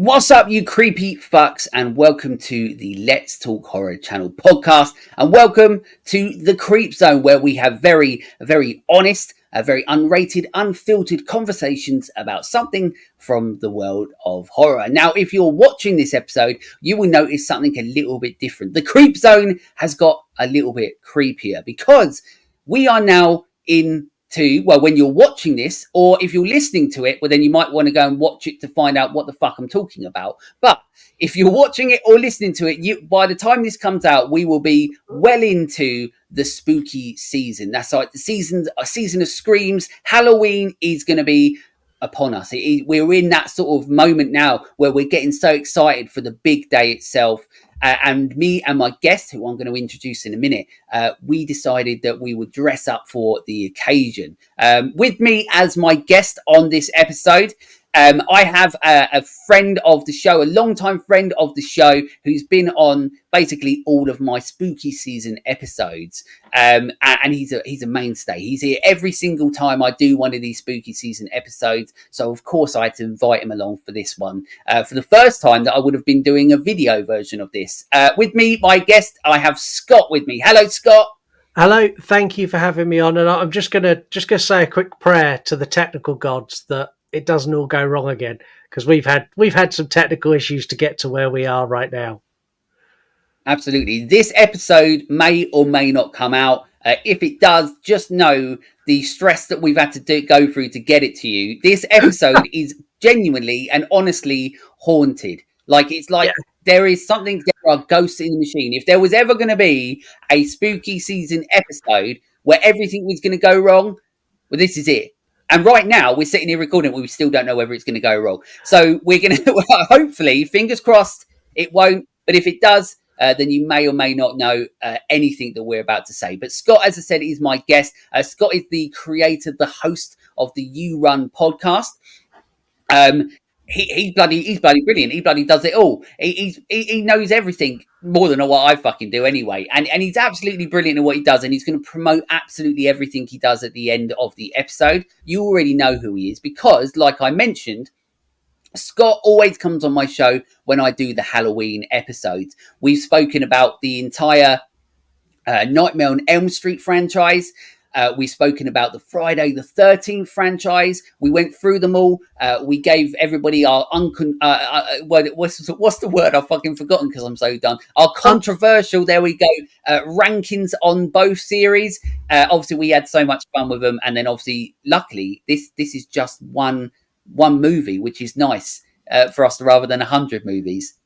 What's up, you creepy fucks, and welcome to the Let's Talk Horror Channel podcast, and welcome to the Creep Zone, where we have very honest, very unrated, unfiltered conversations about something from the world of horror. Now, if you're watching this episode, you will notice something a little bit different. The Creep Zone has got a little bit creepier because we are now when you're watching this, or if you're listening to it, well, then you might want to go and watch it to find out what the fuck I'm talking about. But if you're watching it or listening to it, by the time this comes out, we will be well into the spooky season. That's right, a season of screams. Halloween is going to be upon us. We're in that sort of moment now where we're getting so excited for the big day itself. And me and my guest, who I'm going to introduce in a minute, we decided that we would dress up for the occasion. With me as my guest on this episode, I have a friend of the show, a longtime friend of the show, who's been on basically all of my spooky season episodes. And he's a mainstay. He's here every single time I do one of these spooky season episodes. So of course I had to invite him along for this one. For the first time that I would have been doing a video version of this. With me, my guest, I have Scott with me. Hello, Scott. Hello, thank you for having me on. And I'm just gonna say a quick prayer to the technical gods that it doesn't all go wrong again, because we've had some technical issues to get to where we are right now. Absolutely. This episode may or may not come out. If it does, just know the stress that we've had to go through to get it to you. This episode is genuinely and honestly haunted. There is something, there are ghosts in the machine. If there was ever going to be a spooky season episode where everything was going to go wrong, well, this is it. And right now, we're sitting here recording it, we still don't know whether it's going to go wrong. So we're going to, hopefully, fingers crossed, it won't. But if it does, then you may or may not know anything that we're about to say. But Scott, as I said, is my guest. Scott is the creator, the host of the You Run podcast. He's bloody brilliant. He bloody does it all. He knows everything more than what I fucking do anyway. And he's absolutely brilliant at what he does. And he's going to promote absolutely everything he does at the end of the episode. You already know who he is because, like I mentioned, Scott always comes on my show when I do the Halloween episodes. We've spoken about the entire Nightmare on Elm Street franchise. We've spoken about the Friday the 13th franchise. We went through them all. We gave everybody our what's the word? I've fucking forgotten because I'm so done. Our controversial, there we go, rankings on both series. Obviously, we had so much fun with them, and then obviously, luckily, this is just one movie, which is nice for us rather than 100 movies.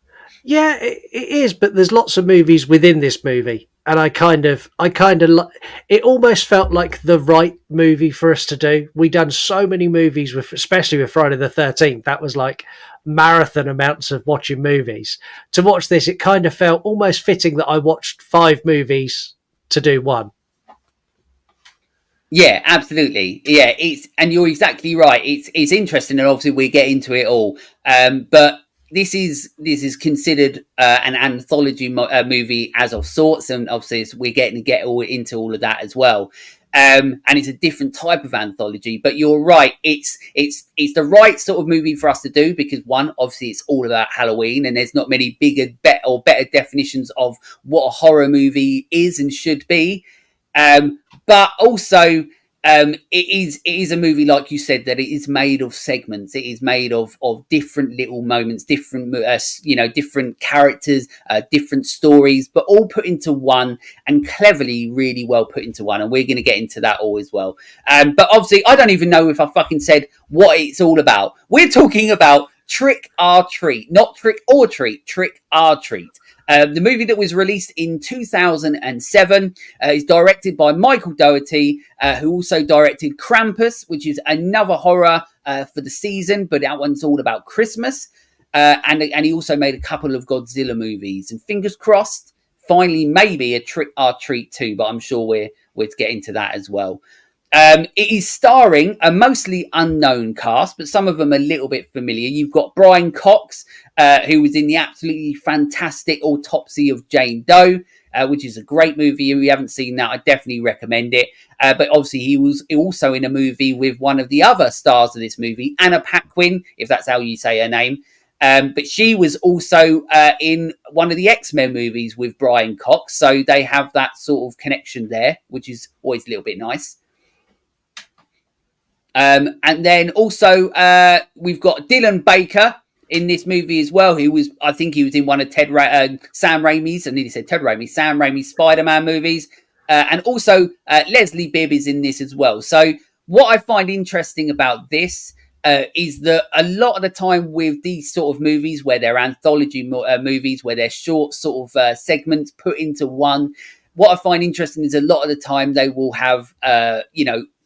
Yeah, it is, but there's lots of movies within this movie. And I kind of, it almost felt like the right movie for us to do. We'd done so many movies especially with Friday the 13th. That was like marathon amounts of watching movies. To watch this, it kind of felt almost fitting that I watched 5 movies to do one. Yeah, absolutely. Yeah, and you're exactly right. It's interesting, and obviously we get into it all. But this is considered an anthology movie as of sorts, and obviously we're getting to get all into all of that as well. And it's a different type of anthology, but you're right. It's the right sort of movie for us to do because one, obviously, it's all about Halloween, and there's not many better definitions of what a horror movie is and should be. But also, it is a movie, like you said, that it is made of segments. It is made of different little moments, different different characters, different stories, but all put into one, and cleverly, really well put into one. And we're going to get into that all as well. But obviously, I don't even know if I fucking said what it's all about. We're talking about Trick or Treat, not Trick or Treat, Trick or Treat. The movie that was released in 2007 is directed by Michael Dougherty, who also directed Krampus, which is another horror for the season, but that one's all about Christmas. And he also made a couple of Godzilla movies. And fingers crossed, finally, maybe a Trick or Treat too, but I'm sure we're to get into that as well. It is starring a mostly unknown cast, but some of them a little bit familiar. You've got Brian Cox, who was in the absolutely fantastic Autopsy of Jane Doe, which is a great movie. If you haven't seen that, I definitely recommend it. But obviously, he was also in a movie with one of the other stars of this movie, Anna Paquin, if that's how you say her name. But she was also in one of the X-Men movies with Brian Cox, so they have that sort of connection there, which is always a little bit nice. And then also we've got Dylan Baker in this movie as well. I think he was in one of Sam Raimi's, I nearly said Ted Raimi, Sam Raimi's Spider-Man movies. And also Leslie Bibb is in this as well. So what I find interesting about this is that a lot of the time with these sort of movies, where they're anthology movies, where they're short sort of segments put into one, what I find interesting is a lot of the time they will have,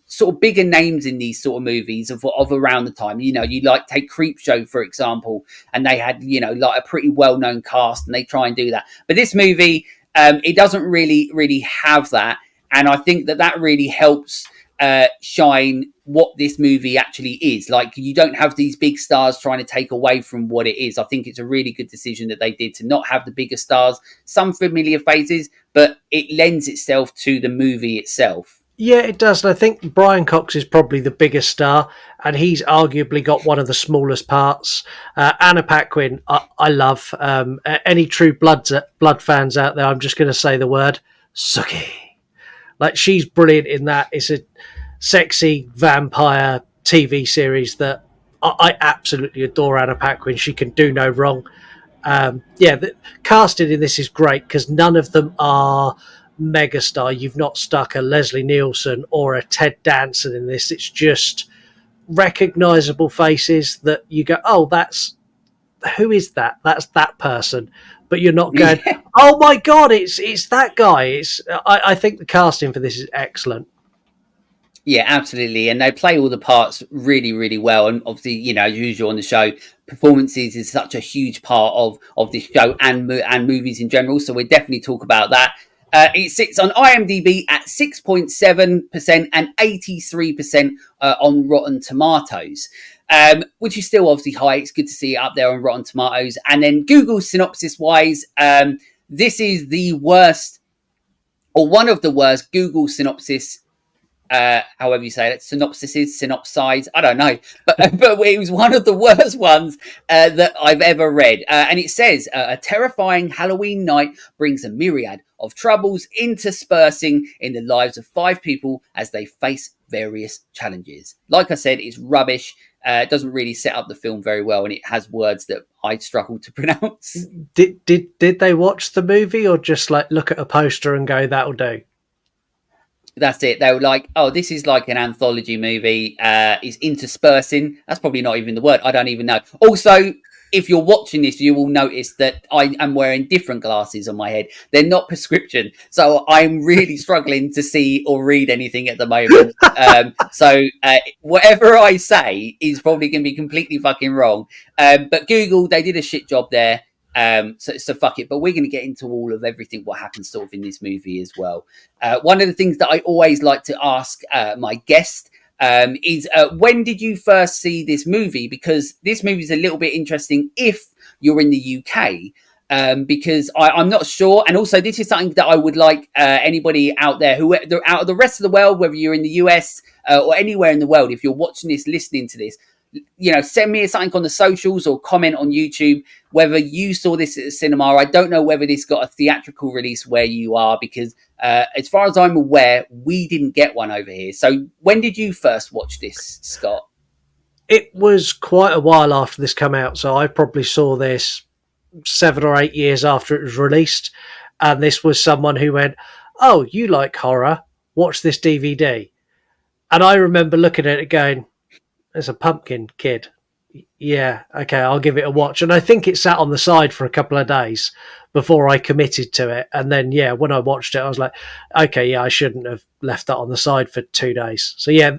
sort of bigger names in these sort of movies of around the time. You like take Creepshow, for example, and they had, like a pretty well-known cast, and they try and do that. But this movie, it doesn't really have that. And I think that really helps shine what this movie actually is. Like, you don't have these big stars trying to take away from what it is. I think it's a really good decision that they did to not have the bigger stars, some familiar faces, but it lends itself to the movie itself. Yeah, it does. And I think Brian Cox is probably the biggest star, and he's arguably got one of the smallest parts. Anna Paquin, I love. Any true blood fans out there, I'm just going to say the word, Suki. Like, she's brilliant in that. It's a sexy vampire TV series that I absolutely adore. Anna Paquin. She can do no wrong. The casting in this is great because none of them are megastar. You've not stuck a Leslie Nielsen or a Ted Danson in this. It's just recognizable faces that you go, oh, who is that? That's that person. But you're not going, oh my God, it's that guy. I think the casting for this is excellent. Yeah, absolutely. And they play all the parts really, really well. And obviously, as usual on the show, performances is such a huge part of this show and movies in general. So we'll definitely talk about that. It sits on IMDb at 6.7% and 83% on Rotten Tomatoes, which is still obviously high. It's good to see it up there on Rotten Tomatoes. And then Google synopsis-wise, this is the worst, or one of the worst Google synopsis, however you say it, synopsize, I don't know, but it was one of the worst ones that I've ever read, and it says a terrifying Halloween night brings a myriad of troubles interspersing in the lives of 5 people as they face various challenges. Like I said, it's rubbish. It doesn't really set up the film very well, and it has words that I struggle to pronounce. Did they watch the movie or just like look at a poster and go, that'll do? That's it. They were like, oh, this is like an anthology movie. It's interspersing. That's probably not even the word. I don't even know. Also, if you're watching this, you will notice that I am wearing different glasses on my head. They're not prescription. So I'm really struggling to see or read anything at the moment. So whatever I say is probably going to be completely fucking wrong. But Google, they did a shit job there. So fuck it, but we're going to get into all of everything what happens sort of in this movie as well. One of the things that I always like to ask my guest is when did you first see this movie? Because this movie is a little bit interesting if you're in the UK, because I'm not sure. And also, this is something that I would like anybody out there who out of the rest of the world, whether you're in the US or anywhere in the world, if you're watching this, listening to this, send me something on the socials or comment on YouTube whether you saw this at the cinema. I don't know whether this got a theatrical release where you are, because as far as I'm aware, we didn't get one over here. So when did you first watch this, Scott? It was quite a while after this came out, so I probably saw this 7 or 8 years after it was released, and this was someone who went, oh, you like horror, watch this DVD. And I remember looking at it going, there's a pumpkin kid. Yeah, okay, I'll give it a watch. And I think it sat on the side for a couple of days before I committed to it. And then, when I watched it, I was like, okay, yeah, I shouldn't have left that on the side for 2 days. So yeah,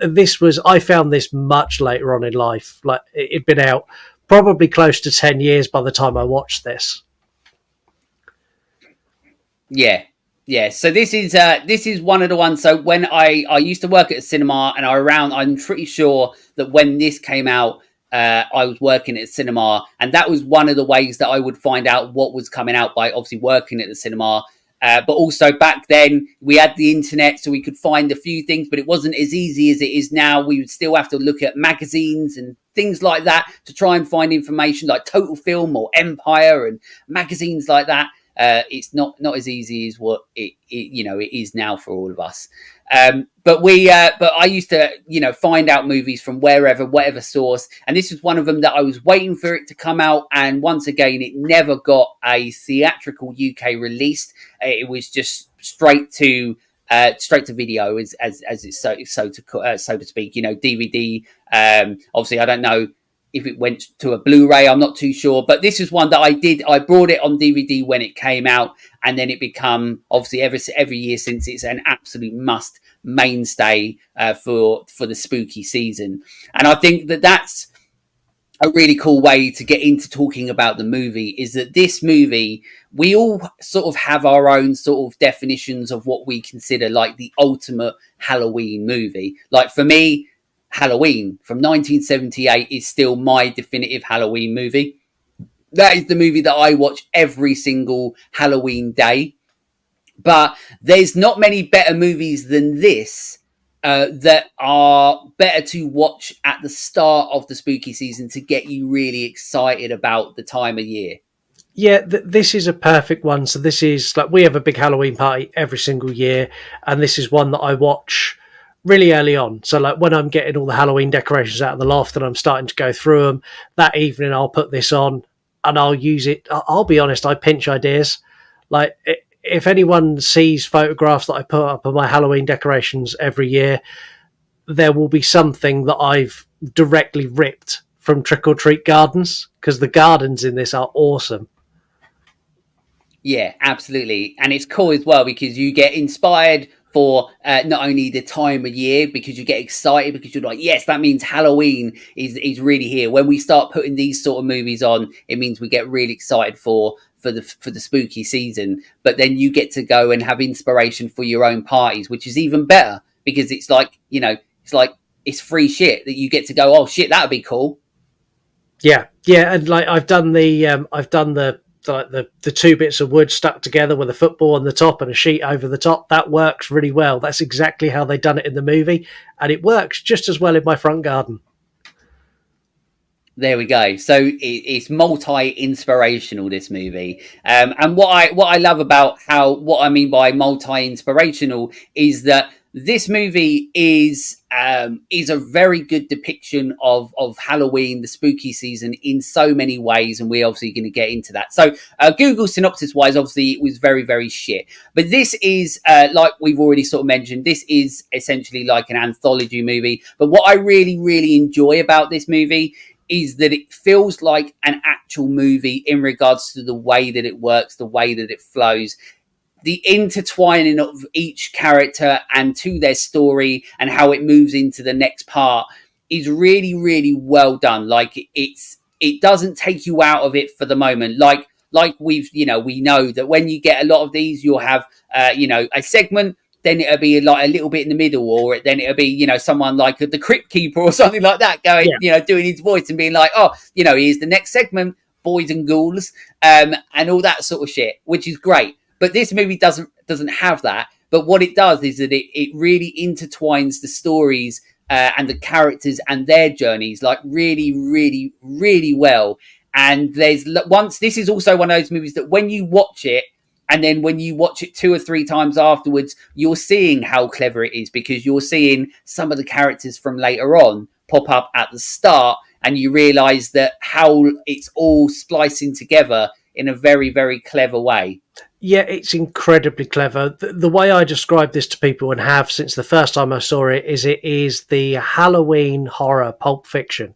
I found this much later on in life. Like, it'd been out probably close to 10 years by the time I watched this. Yeah. So this is one of the ones. So when I used to work at a cinema, and I'm pretty sure that when this came out, I was working at a cinema, and that was one of the ways that I would find out what was coming out, by obviously working at the cinema. But also back then we had the internet, so we could find a few things, but it wasn't as easy as it is now. We would still have to look at magazines and things like that to try and find information, like Total Film or Empire and magazines like that. It's not as easy as what it is now for all of us. But I used to, find out movies from whatever source. And this was one of them that I was waiting for it to come out. And once again, it never got a theatrical UK release. It was just straight to video as it's so to speak, DVD. Obviously I don't know if it went to a Blu-ray, I'm not too sure, but this is one that I brought it on DVD when it came out, and then it become obviously every year since. It's an absolute must mainstay for the spooky season. And I think that's a really cool way to get into talking about the movie, is that this movie, we all sort of have our own sort of definitions of what we consider like the ultimate Halloween movie. Like for me, Halloween from 1978 is still my definitive Halloween movie. That is the movie that I watch every single Halloween day. But there's not many better movies than this that are better to watch at the start of the spooky season to get you really excited about the time of year. Yeah, this is a perfect one. So this is like, we have a big Halloween party every single year, and this is one that I watch really early on. So like when I'm getting all the Halloween decorations out of the loft and I'm starting to go through them, that evening I'll put this on and I'll use it. I'll be honest, I pinch ideas. Like if anyone sees photographs that I put up of my Halloween decorations every year, there will be something that I've directly ripped from Trick or Treat Gardens, because the gardens in this are awesome. Yeah, absolutely. And it's cool as well because you get inspired for not only the time of year, because you get excited because you're like, yes, that means Halloween is really here. When we start putting these sort of movies on, it means we get really excited for the spooky season. But then you get to go and have inspiration for your own parties, which is even better, because it's like, it's free shit that you get to go, oh shit, that would be cool. Yeah, and like I've done the two bits of wood stuck together with a football on the top and a sheet over the top. That works really well. That's exactly how they done it in the movie, and it works just as well in my front garden. There we go. So it's multi-inspirational, this movie. And what I love about what I mean by multi-inspirational is that this movie is a very good depiction of Halloween, the spooky season, in so many ways, and we're obviously going to get into that. So Google synopsis wise, obviously it was very, very shit. But this is like we've already sort of mentioned, this is essentially like an anthology movie. But what I really, really enjoy about this movie is that it feels like an actual movie in regards to the way that it works, the way that it flows. The intertwining of each character and to their story and how it moves into the next part is really, really well done. Like it doesn't take you out of it for the moment. Like we know that when you get a lot of these, you'll have a segment, then it'll be like a little bit in the middle, or then it'll be, someone like the Crypt Keeper or something like that going, doing his voice and being like, oh, here's the next segment, boys and ghouls, and all that sort of shit, which is great. But this movie doesn't have that. But what it does is that it really intertwines the stories and the characters and their journeys like really, really, really well. And this is also one of those movies that when you watch it, and then when you watch it 2 or 3 times afterwards, you're seeing how clever it is, because you're seeing some of the characters from later on pop up at the start, and you realise that how it's all splicing together in a very, very clever way. Yeah, it's incredibly clever. The way I describe this to people, and have since the first time I saw it is the Halloween horror Pulp Fiction.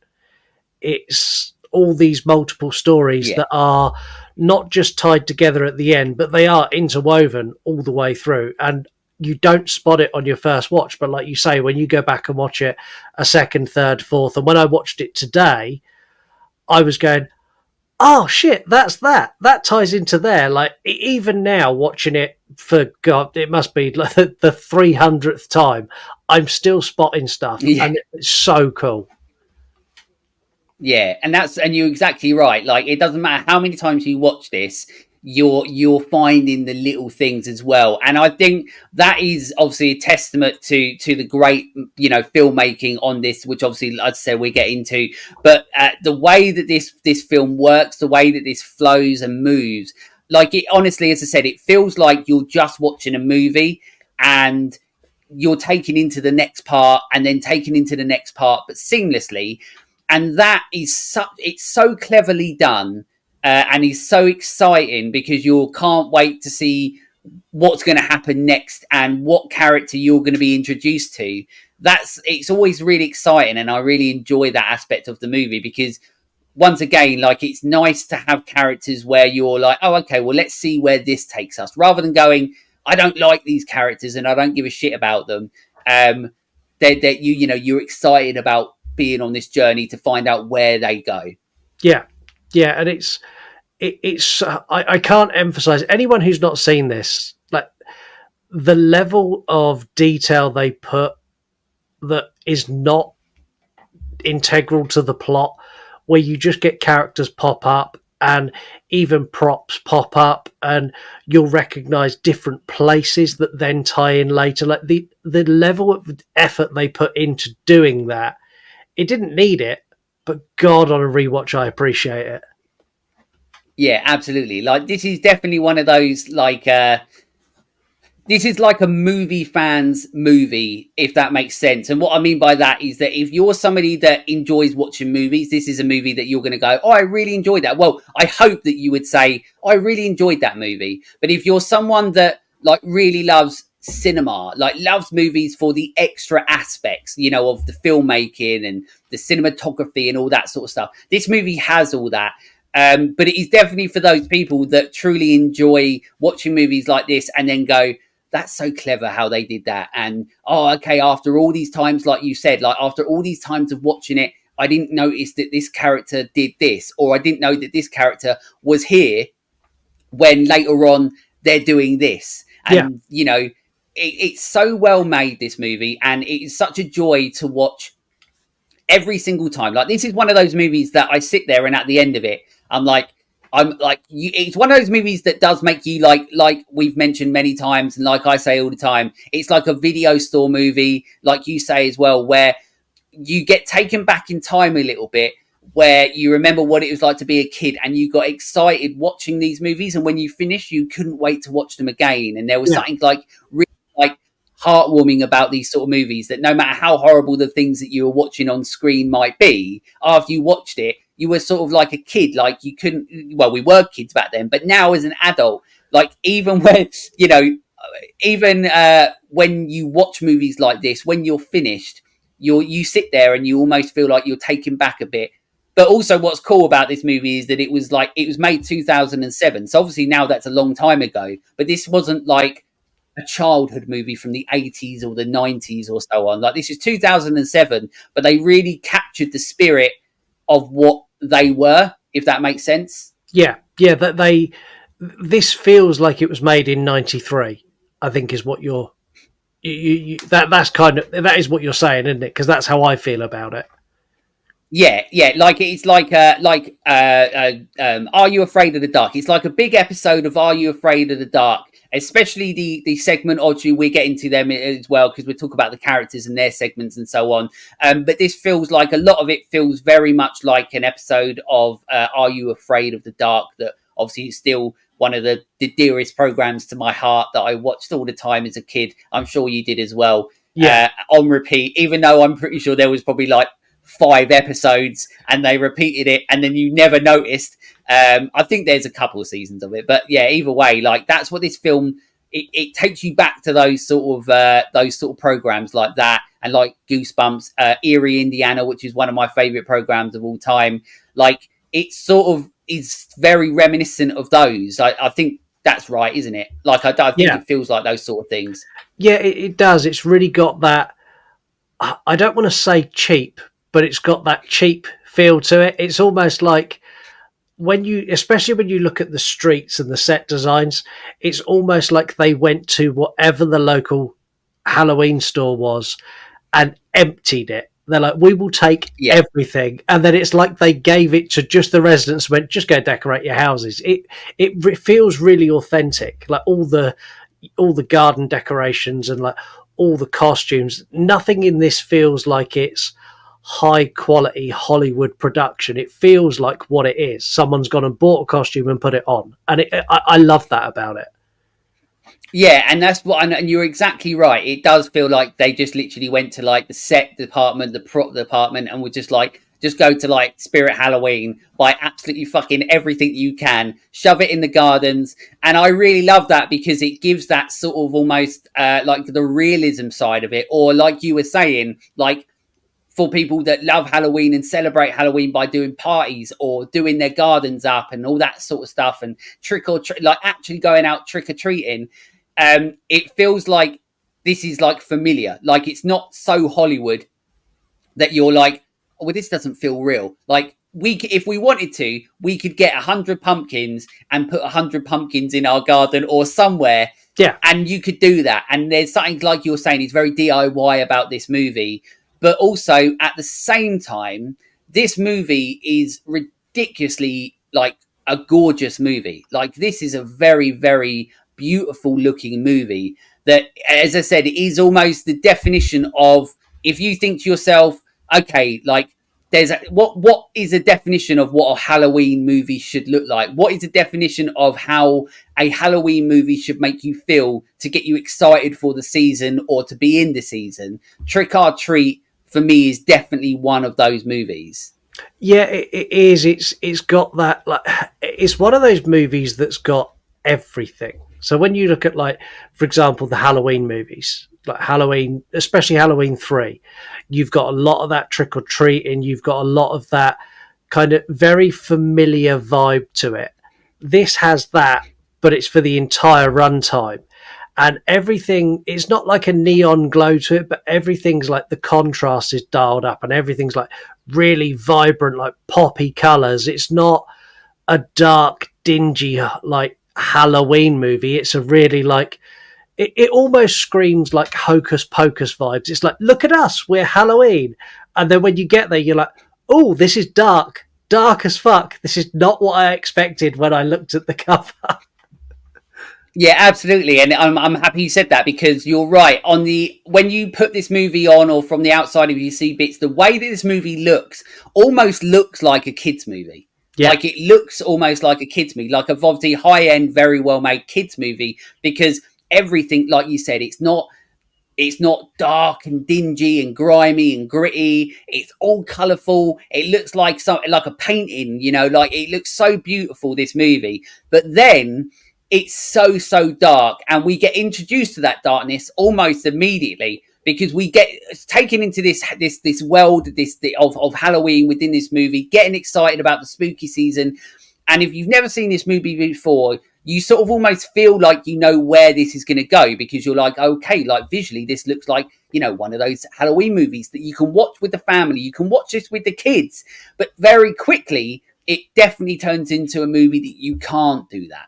It's all these multiple stories that are not just tied together at the end, but they are interwoven all the way through. And you don't spot it on your first watch. But like you say, when you go back and watch it a second, third, fourth, and when I watched it today, I was going, oh shit, that ties into there. Like even now watching it for God, it must be like the 300th time, I'm still spotting stuff, and it's so cool. Yeah, and you're exactly right. Like, it doesn't matter how many times you watch this, you're finding the little things as well. And I think that is obviously a testament to the great, filmmaking on this, which obviously, like I said, we get into. But the way that this film works, the way that this flows and moves, like, it honestly, as I said, it feels like you're just watching a movie, and you're taken into the next part and then taken into the next part, but seamlessly. And that is it's so cleverly done, and is so exciting, because you can't wait to see what's going to happen next and what character you're going to be introduced to. It's always really exciting, and I really enjoy that aspect of the movie, because once again, like, it's nice to have characters where you're like, oh, okay, well, let's see where this takes us, rather than going, I don't like these characters and I don't give a shit about them. That you're excited about being on this journey to find out where they go. Yeah, and it's I can't emphasize, anyone who's not seen this, like, the level of detail they put that is not integral to the plot, where you just get characters pop up and even props pop up, and you'll recognize different places that then tie in later. Like, the level of effort they put into doing that, it didn't need it, but God, on a rewatch, I appreciate it. Yeah, absolutely. Like, this is definitely one of those, like, this is like a movie fan's movie, if that makes sense. And what I mean by that is that if you're somebody that enjoys watching movies, this is a movie that you're going to go, oh, I really enjoyed that. Well, I hope that you would say, oh, I really enjoyed that movie. But if you're someone that, like, really loves cinema, like, loves movies for the extra aspects, of the filmmaking and the cinematography and all that sort of stuff, this movie has all that. But it is definitely for those people that truly enjoy watching movies like this and then go, that's so clever how they did that. And, oh, okay, after all these times, like you said, like, after all these times of watching it, I didn't notice that this character did this, or I didn't know that this character was here when later on they're doing this. And, it's so well made, this movie, and it is such a joy to watch every single time. Like, this is one of those movies that I sit there and at the end of it, I'm like, it's one of those movies that does make you, like we've mentioned many times, and like I say all the time, it's like a video store movie, like you say as well, where you get taken back in time a little bit, where you remember what it was like to be a kid, and you got excited watching these movies, and when you finished, you couldn't wait to watch them again. And there was something like really, like, heartwarming about these sort of movies, that no matter how horrible the things that you were watching on screen might be, after you watched it, you were sort of like a kid. Like, you couldn't, well, we were kids back then, but now as an adult, like, even when, when you watch movies like this, when you're finished, you sit there and you almost feel like you're taken back a bit. But also, what's cool about this movie is that it was made 2007. So obviously now that's a long time ago, but this wasn't like a childhood movie from the 80s or the 90s or so on. Like, this is 2007, but they really captured the spirit of what they were, if that makes sense. Yeah, that this feels like it was made in 93, I think, is what that is what you're saying, isn't it? Because that's how I feel about it. Yeah, like, it's like Are You Afraid of the Dark? It's like a big episode of Are You Afraid of the Dark, especially the segment, Audrey, we get into them as well, because we talk about the characters and their segments and so on. But this feels like, a lot of it feels very much like an episode of Are You Afraid of the Dark, that obviously is still one of the dearest programs to my heart, that I watched all the time as a kid. I'm sure you did as well. Yeah. On repeat, even though I'm pretty sure there was probably like 5 episodes and they repeated it and then you never noticed. I think there's a couple of seasons of it, but yeah, either way, like, that's what this film, it takes you back to those sort of programs like that, and like Goosebumps, Erie, Indiana, which is one of my favorite programs of all time. Like, it sort of is very reminiscent of those. I think that's right, isn't it? Like, I think it feels like those sort of things. Yeah, it does. It's really got that, I don't want to say cheap, but it's got that cheap feel to it. It's almost like, especially when you look at the streets and the set designs, it's almost like they went to whatever the local Halloween store was and emptied it. They're like, we will take Yeah. everything, and then it's like they gave it to just the residents. And went, just go decorate your houses. It feels really authentic, like all the garden decorations and like all the costumes. Nothing in this feels like it's high quality Hollywood production. It feels like what it is. Someone's gone and bought a costume and put it on, and I love that about it. Yeah, and that's what, and you're exactly right. It does feel like they just literally went to like the set department, the prop department, and were just like, just go to like Spirit Halloween, buy absolutely fucking everything you can, shove it in the gardens. And I really love that because it gives that sort of almost like the realism side of it, or like you were saying, like for people that love Halloween and celebrate Halloween by doing parties or doing their gardens up and all that sort of stuff, and trick or treat, like actually going out trick or treating. It feels like this is like familiar. Like it's not so Hollywood that you're like, oh, well, this doesn't feel real. Like if we wanted to, we could get 100 pumpkins and put 100 pumpkins in our garden or somewhere. Yeah. And you could do that. And there's something like you're saying is very DIY about this movie. But also at the same time, this movie is ridiculously like a gorgeous movie. Like this is a very, very beautiful looking movie that, as I said, is almost the definition of, if you think to yourself, okay, like there's what is a definition of what a Halloween movie should look like? What is a definition of how a Halloween movie should make you feel to get you excited for the season or to be in the season? Trick or Treat for me is definitely one of those movies. Yeah, it is. It's got that, like, it's one of those movies that's got everything. So when you look at, like, for example, the Halloween movies, like Halloween, especially Halloween 3, you've got a lot of that trick or treating. You've got a lot of that kind of very familiar vibe to it. This has that, but it's for the entire runtime. And everything, it's not like a neon glow to it, but everything's like the contrast is dialed up and everything's like really vibrant, like poppy colors. It's not a dark, dingy, like Halloween movie. It's a really like, it almost screams like Hocus Pocus vibes. It's like, look at us, we're Halloween. And then when you get there, you're like, oh, this is dark as fuck. This is not what I expected when I looked at the cover. Yeah, absolutely, and I'm happy you said that because you're right. When you put this movie on, or from the outside, if you see bits, the way that this movie looks almost looks like a kids movie. Yeah. Like it looks almost like a kids movie, like a obviously high end, very well made kids movie, because everything, like you said, it's not dark and dingy and grimy and gritty. It's all colourful. It looks like something like a painting, you know, like it looks so beautiful, this movie. But then it's so dark, and we get introduced to that darkness almost immediately because we get taken into this world of Halloween within this movie, getting excited about the spooky season. And if you've never seen this movie before, you sort of almost feel like you know where this is going to go, because you're like, okay, like visually this looks like, you know, one of those Halloween movies that you can watch with the family, you can watch this with the kids. But very quickly it definitely turns into a movie that you can't do that.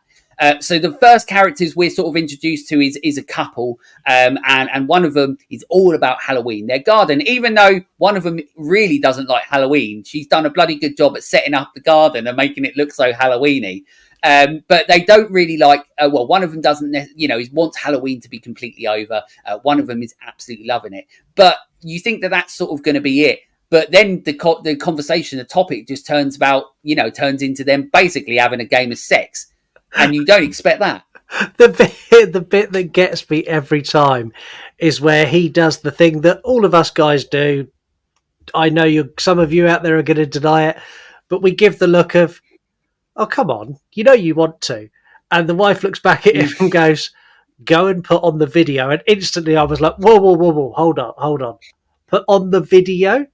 So the first characters we're sort of introduced to is a couple, and one of them is all about Halloween. Their garden, even though one of them really doesn't like Halloween, she's done a bloody good job at setting up the garden and making it look so Halloweeny. But they don't really like. Well, one of them doesn't, wants Halloween to be completely over. One of them is absolutely loving it. But you think that that's sort of going to be it. But then the conversation, the topic just turns into them basically having a game of sex. And you don't expect that. The bit that gets me every time is where he does the thing that all of us guys do. I know some of you out there are going to deny it, but we give the look of, oh, come on, you know you want to. And the wife looks back at him and goes, go and put on the video. And instantly I was like, whoa, hold on. Put on the video?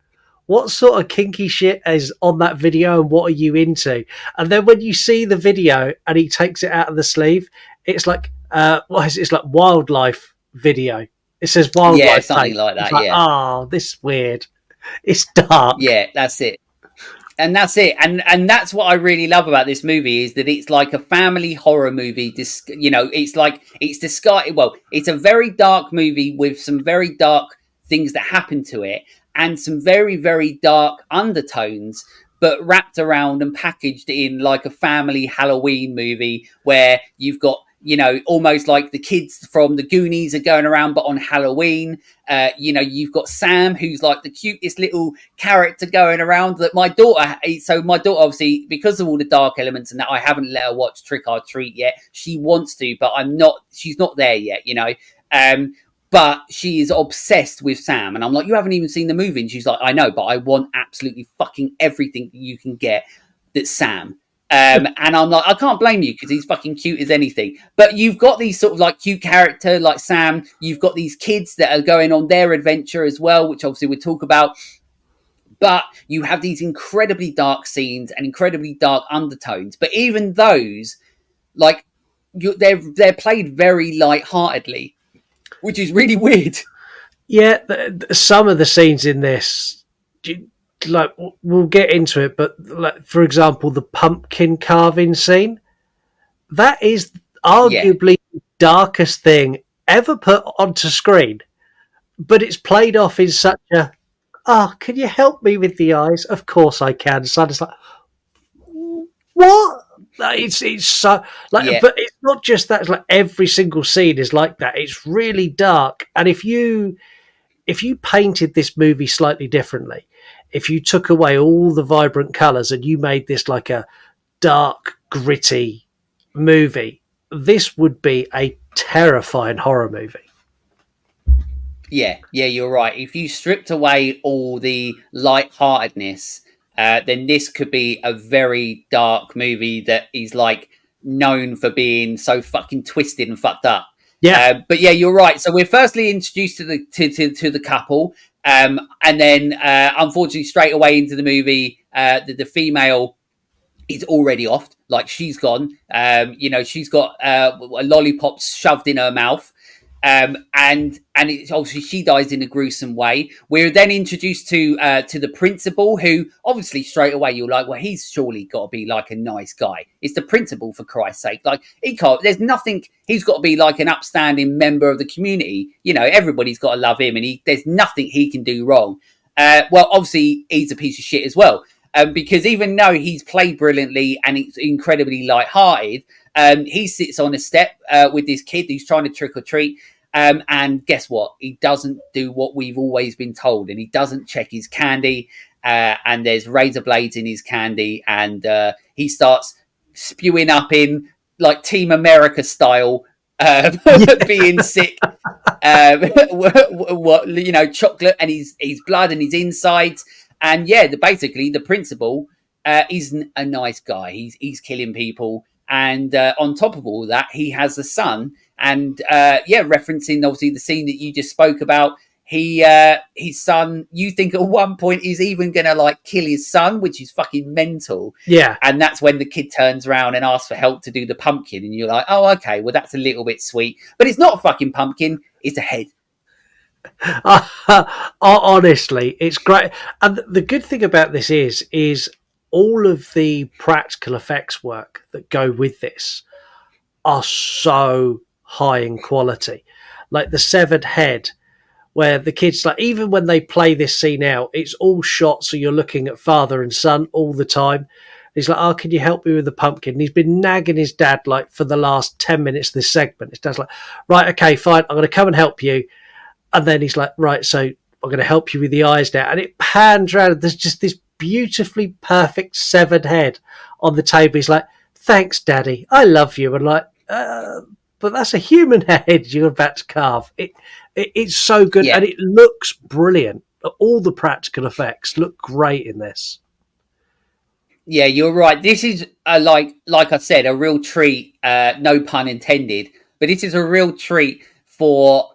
What sort of kinky shit is on that video and what are you into? And then when you see the video and he takes it out of the sleeve, it's like, it's like wildlife video. It says wildlife. Yeah, something like that, like, yeah. Oh, this is weird. It's dark. Yeah, that's it. And that's it. And that's what I really love about this movie, is that it's like a family horror movie. It's disguised. Well, it's a very dark movie with some very dark things that happen to it. and some very, very dark undertones, but wrapped around and packaged in like a family Halloween movie where you've got, almost like the kids from the Goonies are going around, but on Halloween. You've got Sam, who's like the cutest little character going around. That my daughter, obviously, because of all the dark elements and that, I haven't let her watch Trick or Treat yet. She wants to, but she's not there yet, but she is obsessed with Sam. And I'm like, you haven't even seen the movie. And she's like, I know, but I want absolutely fucking everything you can get that's Sam. And I'm like, I can't blame you because he's fucking cute as anything. But you've got these sort of like cute character like Sam. You've got these kids that are going on their adventure as well, which obviously we'll talk about. But you have these incredibly dark scenes and incredibly dark undertones. But even those, like, they're played very lightheartedly, which is really weird. Yeah, some of the scenes in this, like, we'll get into it, but like, for example, the pumpkin carving scene, that is arguably the darkest thing ever put onto screen, but it's played off in such a, can you help me with the eyes? Of course I can. So it's like, what? It's so like, but it's not just that. It's like every single scene is like that. It's really dark, and if you painted this movie slightly differently, if you took away all the vibrant colours and you made this like a dark, gritty movie, this would be a terrifying horror movie. Yeah, you're right. If you stripped away all the lightheartedness, then this could be a very dark movie that is like known for being so fucking twisted and fucked up. Yeah, but yeah, you're right. So we're firstly introduced to the couple, and then unfortunately straight away into the movie, the female is already off. Like she's gone. She's got lollipops shoved in her mouth. And it's obviously she dies in a gruesome way. We're then introduced to the principal, who obviously straight away you're like, well, he's surely got to be like a nice guy. It's the principal, for Christ's sake. Like he can't. There's nothing. He's got to be like an upstanding member of the community. Everybody's got to love him, and there's nothing he can do wrong. Well, obviously he's a piece of shit as well, because even though he's played brilliantly and it's incredibly lighthearted, he sits on a step with this kid who's trying to trick or treat. And guess what? He doesn't do what we've always been told, and he doesn't check his candy. And there's razor blades in his candy, and he starts spewing up in like Team America style, being sick. Chocolate and his blood and his insides. And basically the principal isn't a nice guy. He's killing people. And on top of all that, he has a son. And referencing obviously the scene that you just spoke about, his son, you think at one point he's even gonna like kill his son, which is fucking mental. Yeah. And that's when the kid turns around and asks for help to do the pumpkin, and you're like, oh, okay, well that's a little bit sweet, but it's not a fucking pumpkin, it's a head. Honestly, it's great. And the good thing about this is all of the practical effects work that go with this are so high in quality. Like the severed head, where the kids, like, even when they play this scene out, it's all shot so you're looking at father and son all the time. He's like, oh, can you help me with the pumpkin? And he's been nagging his dad like for the last 10 minutes of this segment. His dad's like, right, okay, fine, I'm going to come and help you. And then he's like, right, so I'm going to help you with the eyes now. And it pans around. There's just this beautifully perfect severed head on the table. He's like, thanks, Daddy. I love you. And like, but that's a human head you're about to carve. It's so good. Yeah. And it looks brilliant. All the practical effects look great in this. Yeah, you're right. This is like I said, a real treat. No pun intended. But this is a real treat for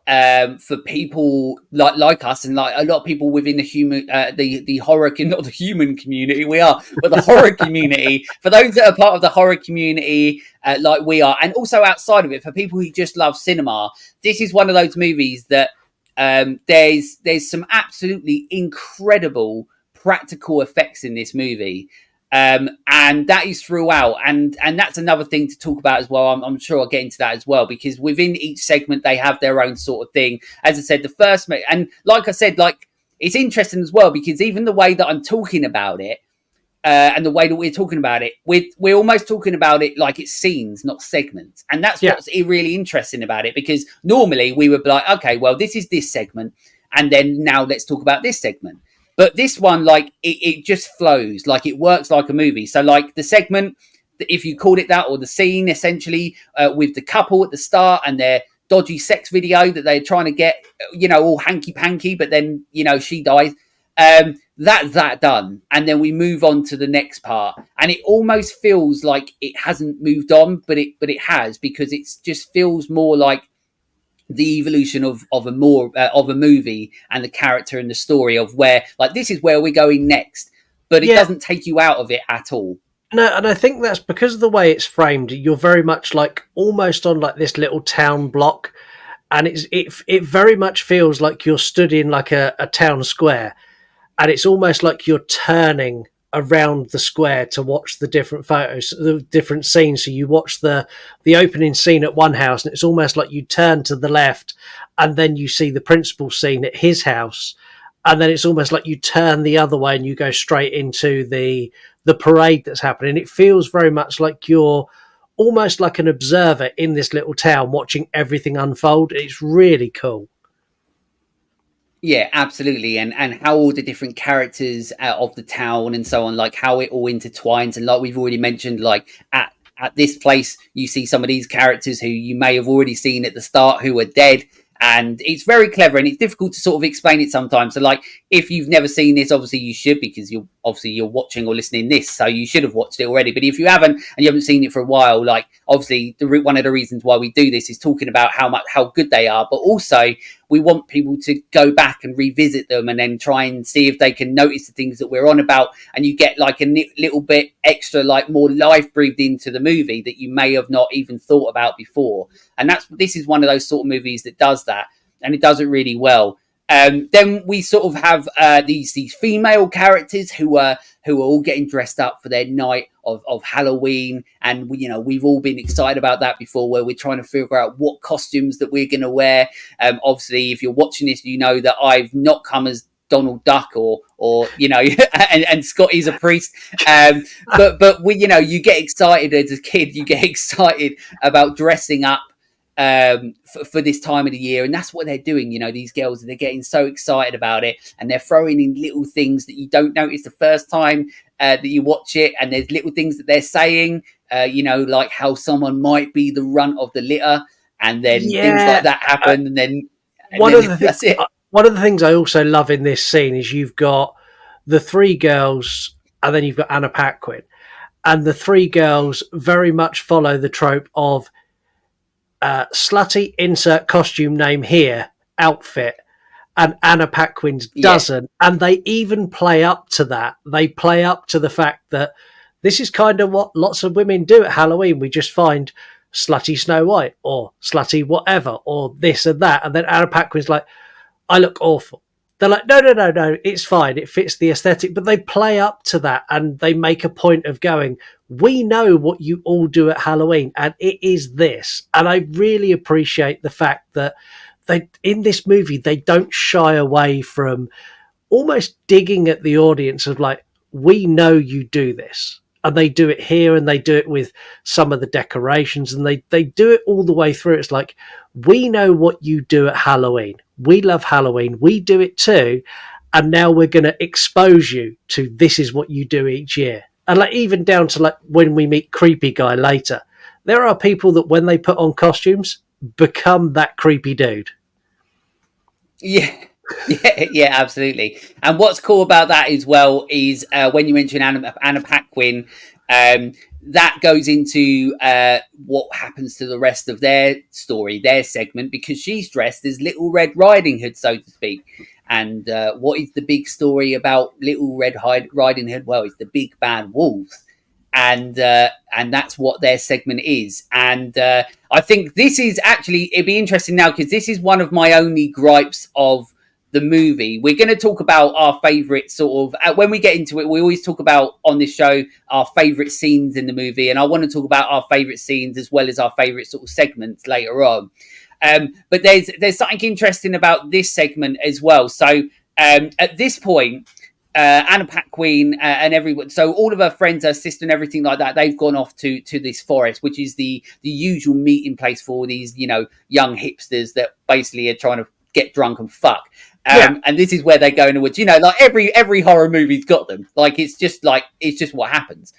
people like us, and like a lot of people within the human the horror, not the human community we are, but the horror community. For those that are part of the horror community, like we are, and also outside of it, for people who just love cinema, this is one of those movies that there's some absolutely incredible practical effects in this movie. And that is throughout, and that's another thing to talk about as well. I'm sure I'll get into that as well, because within each segment they have their own sort of thing. As I said, the first, and like I said, like it's interesting as well because even the way that I'm talking about it, and the way that we're talking about it, we're almost talking about it like it's scenes, not segments. And that's Yeah. what's really interesting about it, because normally we would be like, okay, well, this is this segment, and then now let's talk about this segment. But this one, like, it just flows, like it works like a movie. So, like, the segment, if you called it that, or the scene, essentially, with the couple at the start and their dodgy sex video that they're trying to get, all hanky panky, but then, she dies. That's that done, and then we move on to the next part, and it almost feels like it hasn't moved on, but it has, because it just feels more like the evolution of a movie, and the character and the story of where, like, this is where we're going next, but it Yeah. doesn't take you out of it at all. No, and I think that's because of the way it's framed. You're very much like almost on like this little town block, and it very much feels like you're stood in like a town square, and it's almost like you're turning around the square to watch the different photos, the different scenes. So you watch the opening scene at one house, and it's almost like you turn to the left, and then you see the principal scene at his house, and then it's almost like you turn the other way and you go straight into the parade that's happening. It feels very much like you're almost like an observer in this little town watching everything unfold. It's really cool. Yeah, absolutely, and how all the different characters of the town and so on, like how it all intertwines, and like we've already mentioned, like at this place, you see some of these characters who you may have already seen at the start who are dead, and it's very clever, and it's difficult to sort of explain it sometimes. So, like, if you've never seen this, obviously you should, because you're watching or listening this, so you should have watched it already. But if you haven't and you haven't seen it for a while, like, obviously one of the reasons why we do this is talking about how good they are, but also we want people to go back and revisit them, and then try and see if they can notice the things that we're on about, and you get like a little bit extra, like more life breathed into the movie that you may have not even thought about before. And this is one of those sort of movies that does that, and it does it really well. Then we sort of have these female characters who are all getting dressed up for their night of Halloween, and we've all been excited about that before, where we're trying to figure out what costumes that we're going to wear. Obviously, if you're watching this, you know that I've not come as Donald Duck or and Scotty's a priest, but we, you get excited as a kid, you get excited about dressing up for this time of the year, and that's what they're doing. These girls, they're getting so excited about it, and they're throwing in little things that you don't notice the first time that you watch it, and there's little things that they're saying, like how someone might be the runt of the litter, and then things like that happen, and then that's it. One of the things I also love in this scene is you've got the three girls, and then you've got Anna Paquin, and the three girls very much follow the trope of slutty, insert costume name here, outfit, and Anna Paquin's doesn't. Yeah. And they even play up to that. They play up to the fact that this is kind of what lots of women do at Halloween. We just find slutty Snow White or slutty whatever or this and that. And then Anna Paquin's like, I look awful. They're like, no, it's fine. It fits the aesthetic. But they play up to that, and they make a point of going, we know what you all do at Halloween, and it is this. And I really appreciate the fact that in this movie, they don't shy away from almost digging at the audience of like, we know you do this. And they do it here, and they do it with some of the decorations, and they do it all the way through. It's like, we know what you do at Halloween. We love Halloween. We do it too. And now we're going to expose you to this is what you do each year. And like even down to like when we meet Creepy Guy later, there are people that when they put on costumes become that creepy dude. Yeah. Yeah, absolutely. And what's cool about that as well is when you mention Anna Paquin, that goes into what happens to the rest of their story, their segment, because she's dressed as Little Red Riding Hood, so to speak. And what is the big story about Little Red Riding Hood? Well, it's the big bad wolves. And that's what their segment is. And I think this is actually, it'd be interesting now, because this is one of my only gripes of the movie. We're going to talk about our favourite sort of, when we get into it, we always talk about on this show our favourite scenes in the movie, and I want to talk about our favourite scenes as well as our favourite sort of segments later on. But there's something interesting about this segment as well. So At this point, Anna Paquin and everyone, so all of her friends, her sister, and everything like that, they've gone off to this forest, which is the usual meeting place for these, young hipsters that basically are trying to get drunk and fuck. And this is where they go in the woods. Like every horror movie's got them. Like it's just what happens.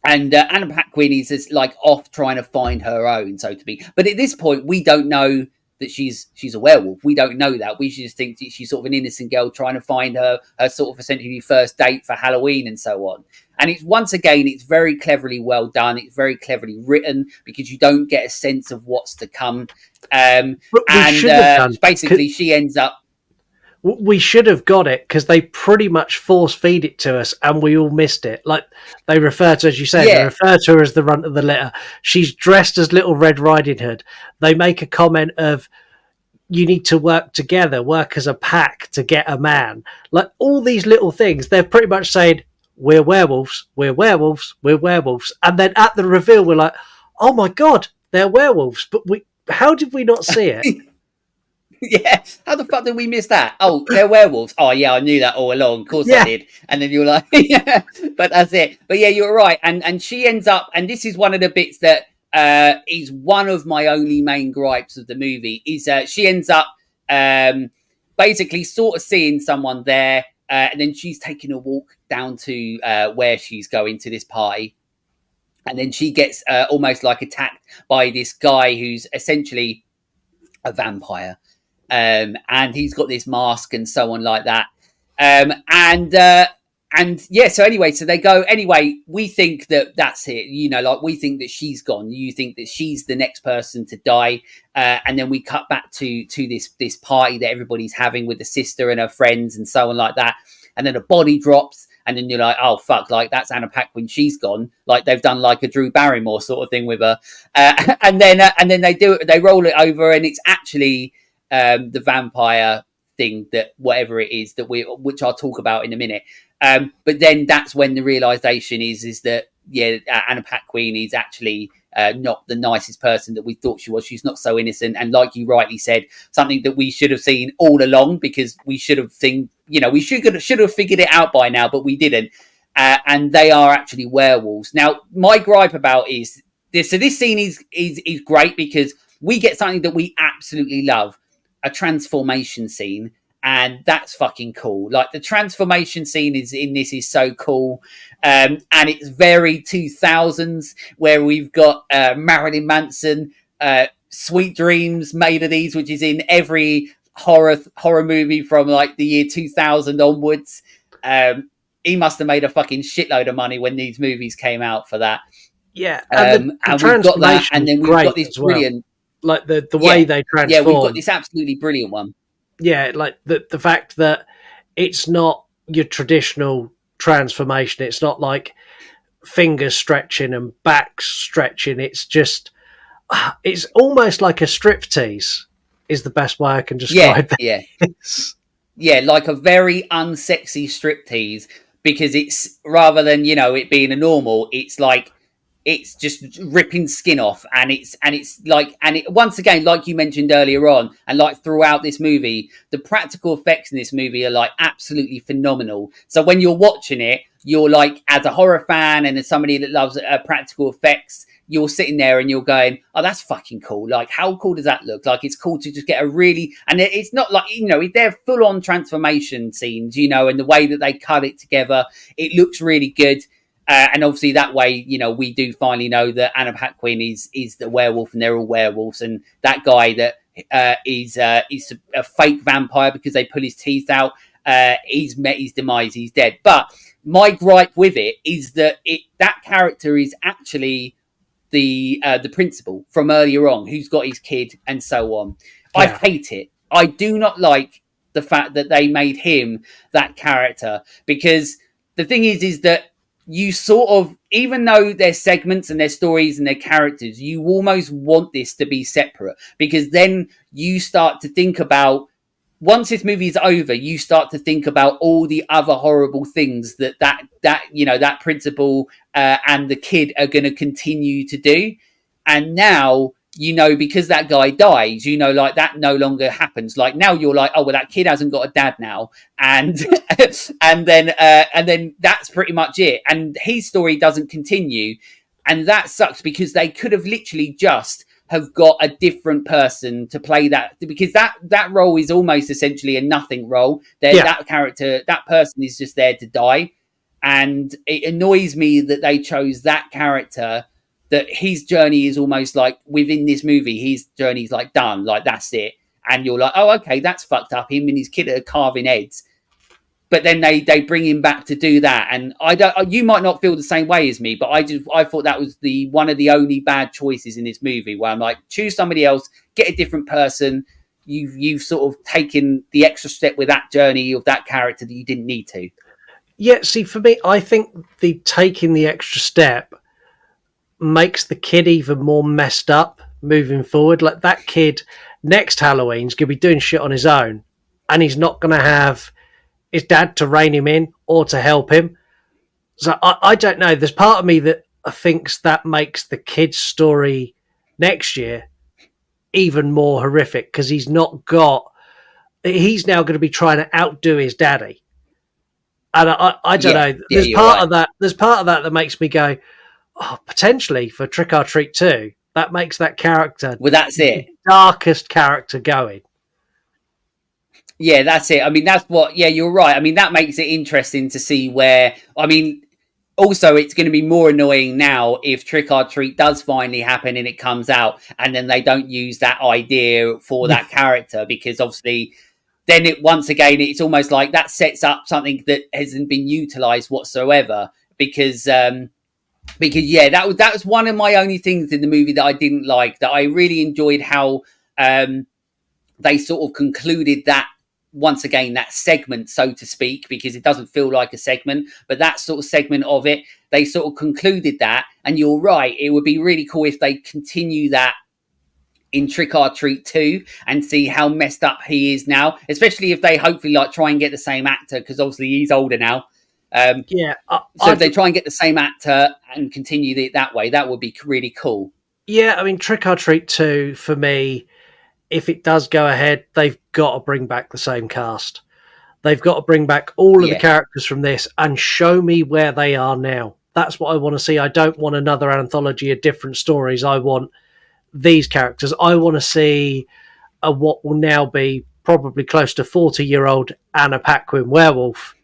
And Anna Paquin is just like off trying to find her own, so to speak. But at this point, we don't know that she's a werewolf. We don't know that. We just think that she's sort of an innocent girl trying to find her sort of essentially first date for Halloween and so on. And it's very cleverly well done. It's very cleverly written because you don't get a sense of what's to come. Basically, she ends up. We should have got it because they pretty much force feed it to us and we all missed it. Like they refer to, as you say, they refer to her as the runt of the litter. She's dressed as Little Red Riding Hood. They make a comment of, you need to work together, work as a pack to get a man. Like all these little things, they're pretty much saying, we're werewolves, we're werewolves, we're werewolves. And then at the reveal, we're like, oh my God, they're werewolves. But how did we not see it? Yeah, how the fuck did we miss that? Oh, they're werewolves. Oh, yeah, I knew that all along. Of course I did. And then you're like, yeah, but that's it. But yeah, you're right. And she ends up, and this is one of the bits that is one of my only main gripes of the movie, is she ends up basically sort of seeing someone there, and then she's taking a walk down to where she's going to this party. And then she gets almost like attacked by this guy who's essentially a vampire. And he's got this mask and so on like that. So they go, anyway, we think that's it. Like we think that she's gone. You think that she's the next person to die. And then we cut back to this party that everybody's having with the sister and her friends and so on like that. And then a body drops. And then you're like, oh, fuck, like that's Anna Paquin. She's gone. Like they've done like a Drew Barrymore sort of thing with her. And then they roll it over and it's actually the vampire thing, that whatever it is which I'll talk about in a minute. But then that's when the realization is that Anna Paquin is actually not the nicest person that we thought she was. She's not so innocent, and like you rightly said, something that we should have seen all along, because we should have seen, we should have figured it out by now, but we didn't. And they are actually werewolves. Now, my gripe about is this. So this scene is great because we get something that we absolutely love. A transformation scene, and that's fucking cool. Like the transformation scene is so cool, and it's very 2000s, where we've got Marilyn Manson, Sweet Dreams Made of These, which is in every horror movie from like the year 2000 onwards. He must have made a fucking shitload of money when these movies came out for that. Yeah, and we've got that, and then we've got this brilliant. Like the way they transform. Yeah, we've got this absolutely brilliant one. Yeah, like the fact that it's not your traditional transformation. It's not like fingers stretching and backs stretching. It's just, it's almost like a striptease is the best way I can describe it. Yeah. Yeah, like a very unsexy striptease, because it's, rather than, it being a normal, it's like, it's just ripping skin off, and once again, like you mentioned earlier on, and like throughout this movie, the practical effects in this movie are like absolutely phenomenal. So when you're watching it, you're like, as a horror fan and as somebody that loves practical effects, you're sitting there and you're going, oh, that's fucking cool. Like, how cool does that look? Like, it's cool to just get a really, and it's not like, they're full on transformation scenes, and the way that they cut it together, it looks really good. And obviously that way, we do finally know that Anna Paquin is the werewolf, and they're all werewolves. And that guy that is a fake vampire because they pull his teeth out, he's met his demise, he's dead. But my gripe with it is that that character is actually the principal from earlier on, who's got his kid and so on. Yeah. I hate it. I do not like the fact that they made him that character, because the thing is that you sort of, even though they're segments and their stories and their characters, you almost want this to be separate, because then you start to think about, once this movie is over, you start to think about all the other horrible things that principal and the kid are going to continue to do. And now you know, because that guy dies, you know, like that no longer happens. Like now you're like, oh well, that kid hasn't got a dad now, and and then that's pretty much it. And his story doesn't continue, and that sucks because they could have literally just have got a different person to play that, because that role is almost essentially a nothing role. Yeah. That character, that person is just there to die, and it annoys me that they chose that character, that his journey is almost like within this movie, his journey's like done, like that's it. And you're like, oh, okay, that's fucked up. Him and his kid are carving heads. But then they bring him back to do that. And I don't, you might not feel the same way as me, but I thought that was the one of the only bad choices in this movie, where I'm like, choose somebody else, get a different person. You've sort of taken the extra step with that journey of that character that you didn't need to. Yeah, see, for me, I think the taking the extra step makes the kid even more messed up moving forward. Like that kid next Halloween's gonna be doing shit on his own, and he's not gonna have his dad to rein him in or to help him. So I don't know. There's part of me that thinks that makes the kid's story next year even more horrific, because he's now going to be trying to outdo his daddy. And I don't know. There's part of that. There's part of that makes me go, oh, potentially for Trick or Treat 2, that makes that character, well, that's it, the darkest character going. Yeah, that's it. I mean, that's what. Yeah, you're right. I mean, that makes it interesting to see where. I mean, also, it's going to be more annoying now if Trick or Treat does finally happen and it comes out, and then they don't use that idea for that character, because obviously, then it once again, it's almost like that sets up something that hasn't been utilized whatsoever. Because yeah, that was one of my only things in the movie that I didn't like. That I really enjoyed how they sort of concluded that, once again, that segment, so to speak, because it doesn't feel like a segment, but that sort of segment of it, they sort of concluded that. And you're right, it would be really cool if they continue that in Trick or Treat 2 and see how messed up he is now, especially if they hopefully like try and get the same actor, because obviously he's older now. So if they try and get the same actor and continue it that way, that would be really cool. Yeah, I mean, Trick or Treat 2, for me, if it does go ahead, they've got to bring back the same cast. They've got to bring back all of the characters from this and show me where they are now. That's what I want to see. I don't want another anthology of different stories. I want these characters. I want to see what will now be probably close to 40-year-old Anna Paquin werewolf,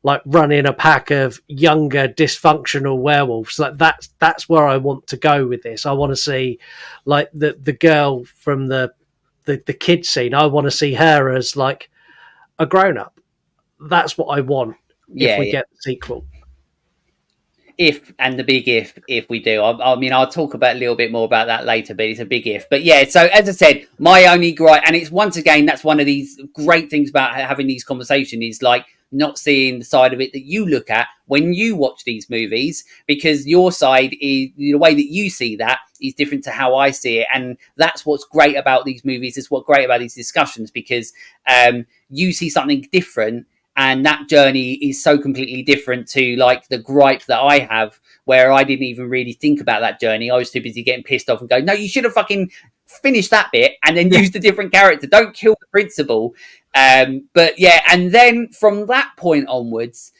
like running a pack of younger dysfunctional werewolves. Like that's where I want to go with this. I want to see like the girl from the kid scene. I want to see her as like a grown up. That's what I want if we get the sequel. If, and the big if we do. I mean, I'll talk about a little bit more about that later, but it's a big if. But yeah, so as I said, my only gripe, and it's once again, that's one of these great things about having these conversations, is like not seeing the side of it that you look at when you watch these movies, because your side is, the way that you see that is different to how I see it. And that's what's great about these movies, is what's great about these discussions, because you see something different. And that journey is so completely different to like the gripe that I have, where I didn't even really think about that journey. I was too busy getting pissed off and go, no, you should have fucking finished that bit and then used a different character. Don't kill the principal. But yeah, and then from that point onwards,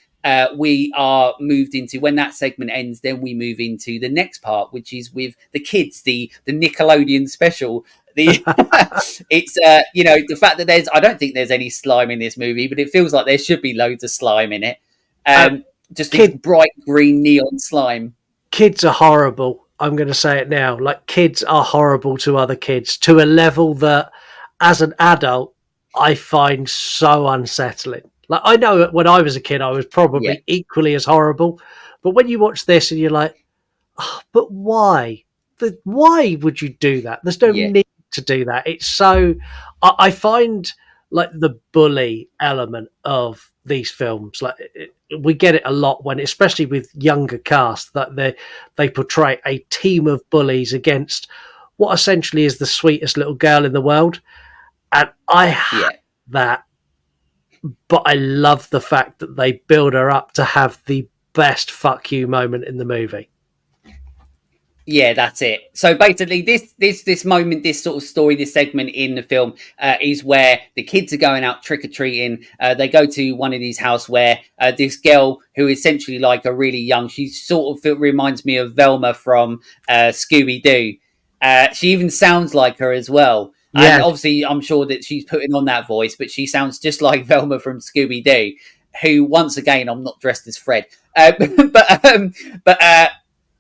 we are moved into, when that segment ends, then we move into the next part, which is with the kids, the Nickelodeon special. It's the fact that I don't think there's any slime in this movie, but it feels like there should be loads of slime in it. Just this bright green neon slime. Kids are horrible. I'm going to say it now. Like, kids are horrible to other kids to a level that, as an adult, I find so unsettling. Like, I know when I was a kid, I was probably equally as horrible. But when you watch this and you're like, oh, but why? Why would you do that? There's no need to do that. It's so... I find, like, the bully element of these films, like, we get it a lot when, especially with younger cast, that they portray a team of bullies against what essentially is the sweetest little girl in the world. And I hate that. But I love the fact that they build her up to have the best fuck you moment in the movie. Yeah, that's it. So basically, this moment, this sort of story, this segment in the film is where the kids are going out trick or treating. They go to one of these houses where this girl, who is essentially like a really young, she sort of reminds me of Velma from Scooby Doo. She even sounds like her as well. And Yeah, obviously, I'm sure that she's putting on that voice, but she sounds just like Velma from Scooby Doo. Who, once again, I'm not dressed as Fred, but but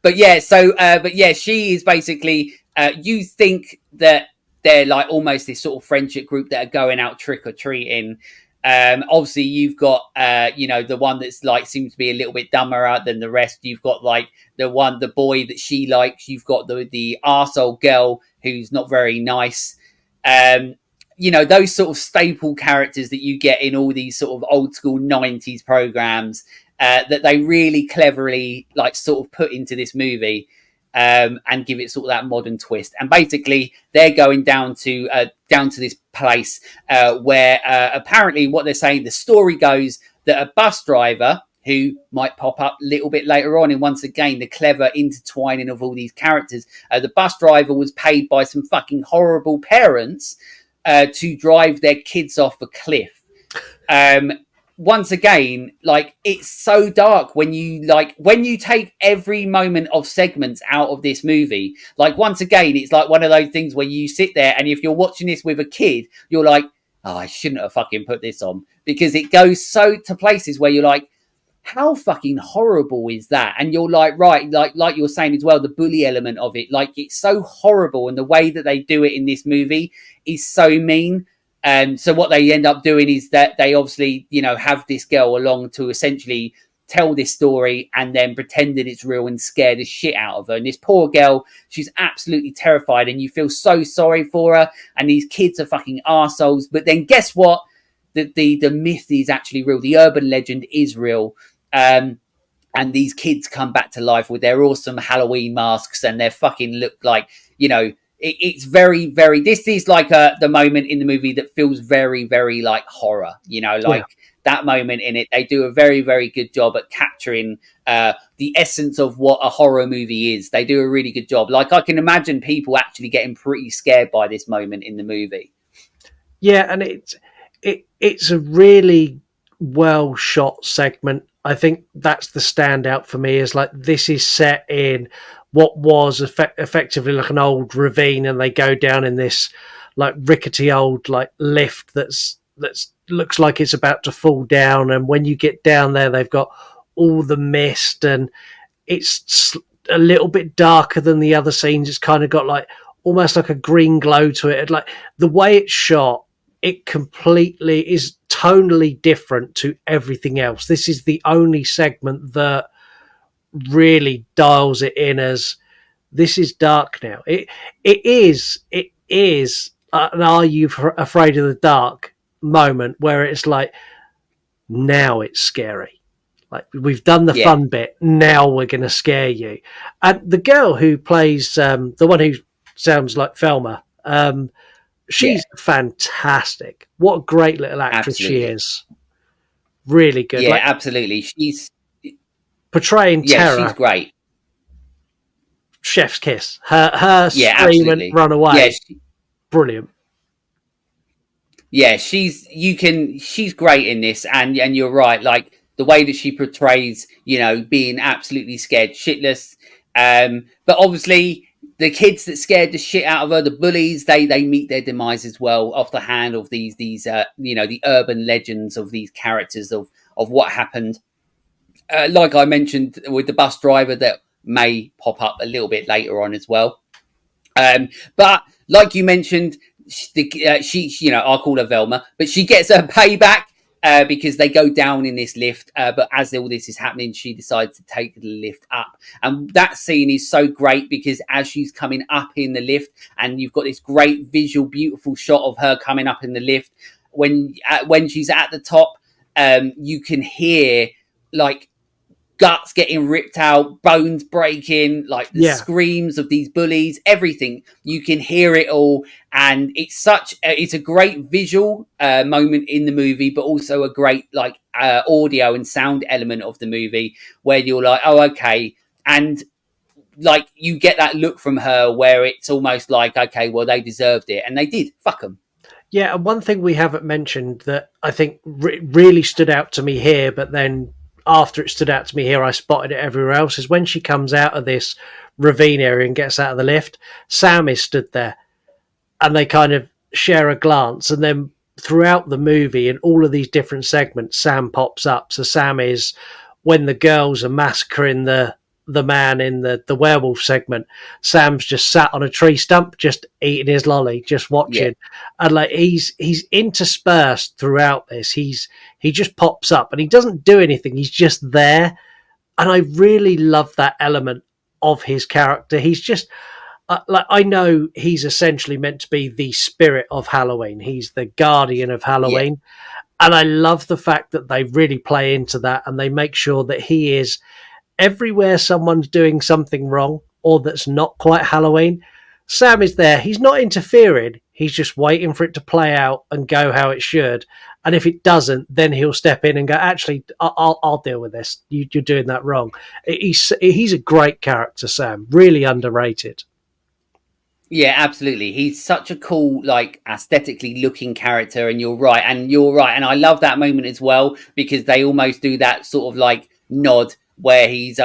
but yeah, so but yeah, she is basically you think that they're like almost this sort of friendship group that are going out trick or treating. Obviously, you've got the one that's like seems to be a little bit dumber than the rest. You've got like the boy that she likes. You've got the arsehole girl who's not very nice. Um, those sort of staple characters that you get in all these sort of old school 90s programs that they really cleverly like sort of put into this movie and give it sort of that modern twist. And basically, they're going down to this place where apparently what they're saying, the story goes that a bus driver who might pop up a little bit later on, and once again the clever intertwining of all these characters. The bus driver was paid by some fucking horrible parents to drive their kids off a cliff. Once again, like it's so dark when you take every moment of segments out of this movie. Like once again, it's like one of those things where you sit there and if you're watching this with a kid, you're like, oh, I shouldn't have fucking put this on, because it goes so to places where you're like, how fucking horrible is that? And you're like, right, like you're saying as well, the bully element of it, like it's so horrible, and the way that they do it in this movie is so mean. And so what they end up doing is that they obviously, have this girl along to essentially tell this story and then pretend that it's real and scare the shit out of her. And this poor girl, she's absolutely terrified, and you feel so sorry for her. And these kids are fucking arseholes. But then guess what? The myth is actually real. The urban legend is real. And these kids come back to life with their awesome Halloween masks, and they fucking look like, it's very, very, this is like the moment in the movie that feels very, very like horror, that moment in it. They do a very, very good job at capturing the essence of what a horror movie is. They do a really good job. Like I can imagine people actually getting pretty scared by this moment in the movie. yeah, and it's a really well shot segment. I think that's the standout for me. Is like this is set in what was effectively like an old ravine, and they go down in this like rickety old like lift that's looks like it's about to fall down. And when you get down there, they've got all the mist, and it's a little bit darker than the other scenes. It's kind of got like almost like a green glow to it. And like the way it's shot, it completely is tonally different to everything else. This is the only segment that really dials it in as this is dark now. It is an "Are you afraid of the dark?" moment where it's like, now it's scary. Like we've done the fun bit, now we're going to scare you. And the girl who plays the one who sounds like Velma, she's fantastic. What a great little actress she is. Really good. Yeah, absolutely. She's portraying terror. She's great. Chef's kiss. Her scream and run away. Brilliant. Yeah, she's great in this, and you're right. Like the way that she portrays, being absolutely scared shitless. But obviously, the kids that scared the shit out of her, the bullies, they meet their demise as well off the hand of these the urban legends of these characters of what happened. Like I mentioned with the bus driver, that may pop up a little bit later on as well. But like you mentioned, she I'll call her Velma, but she gets her payback because they go down in this lift. But as all this is happening, she decides to take the lift up. And that scene is so great because as she's coming up in the lift, and you've got this great visual, beautiful shot of her coming up in the lift, when she's at the top, you can hear like guts getting ripped out, bones breaking, like the screams of these bullies, everything. You can hear it all. And it's a great visual moment in the movie, but also a great like audio and sound element of the movie where you're like, oh, okay. And like you get that look from her where it's almost like, okay, well, they deserved it, and they did. Fuck them. Yeah, and one thing we haven't mentioned that I think really stood out to me here, but then after it stood out to me here, I spotted it everywhere else, is when she comes out of this ravine area and gets out of the lift, Sam is stood there, and they kind of share a glance, and then throughout the movie in all of these different segments, Sam pops up. So Sam is when the girls are massacring the man in the werewolf segment, Sam's just sat on a tree stump, just eating his lolly, just watching. And like he's interspersed throughout this. He just pops up and he doesn't do anything. He's just there. And I really love that element of his character. He's just like, I know he's essentially meant to be the spirit of Halloween. He's the guardian of Halloween. And I love the fact that they really play into that, and they make sure that he is everywhere someone's doing something wrong or that's not quite Halloween. Sam is there. He's not interfering. He's just waiting for it to play out and go how it should. And if it doesn't, then he'll step in and go, actually, I'll deal with this. You're doing that wrong. He's a great character, Sam. Really underrated. Yeah, absolutely. He's such a cool, like, aesthetically looking character, and you're right. And I love that moment as well, because they almost do that sort of like nod where he's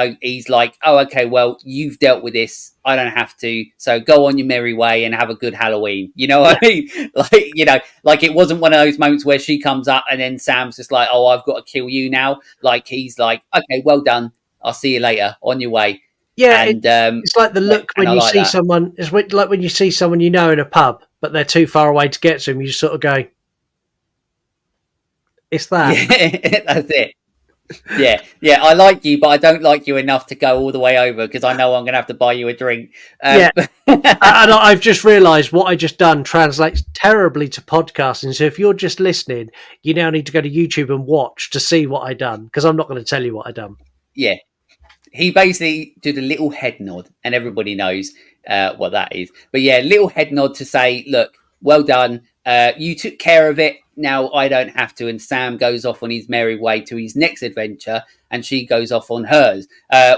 like, oh, okay, well, you've dealt with this. I don't have to. So go on your merry way and have a good Halloween. You know what I mean? Like, you know, like it wasn't one of those moments where she comes up and then Sam's just like, oh, I've got to kill you now. Like, he's like, okay, well done. I'll see you later, on your way. Yeah, and, it's like the look when you see that. Someone. It's like when you see someone you know in a pub, but they're too far away to get to them. You just sort of go, "It's that." Yeah, that's it. Yeah. I like you, but I don't like you enough to go all the way over, because I know I'm going to have to buy you a drink. Yeah, and I've just realised what I just done translates terribly to podcasting. So if you're just listening, you now need to go to YouTube and watch to see what I done, because I'm not going to tell you what I done. Yeah. He basically did a little head nod, and everybody knows what that is. But yeah, little head nod to say, look, well done. You took care of it. Now I don't have to. And Sam goes off on his merry way to his next adventure, and she goes off on hers.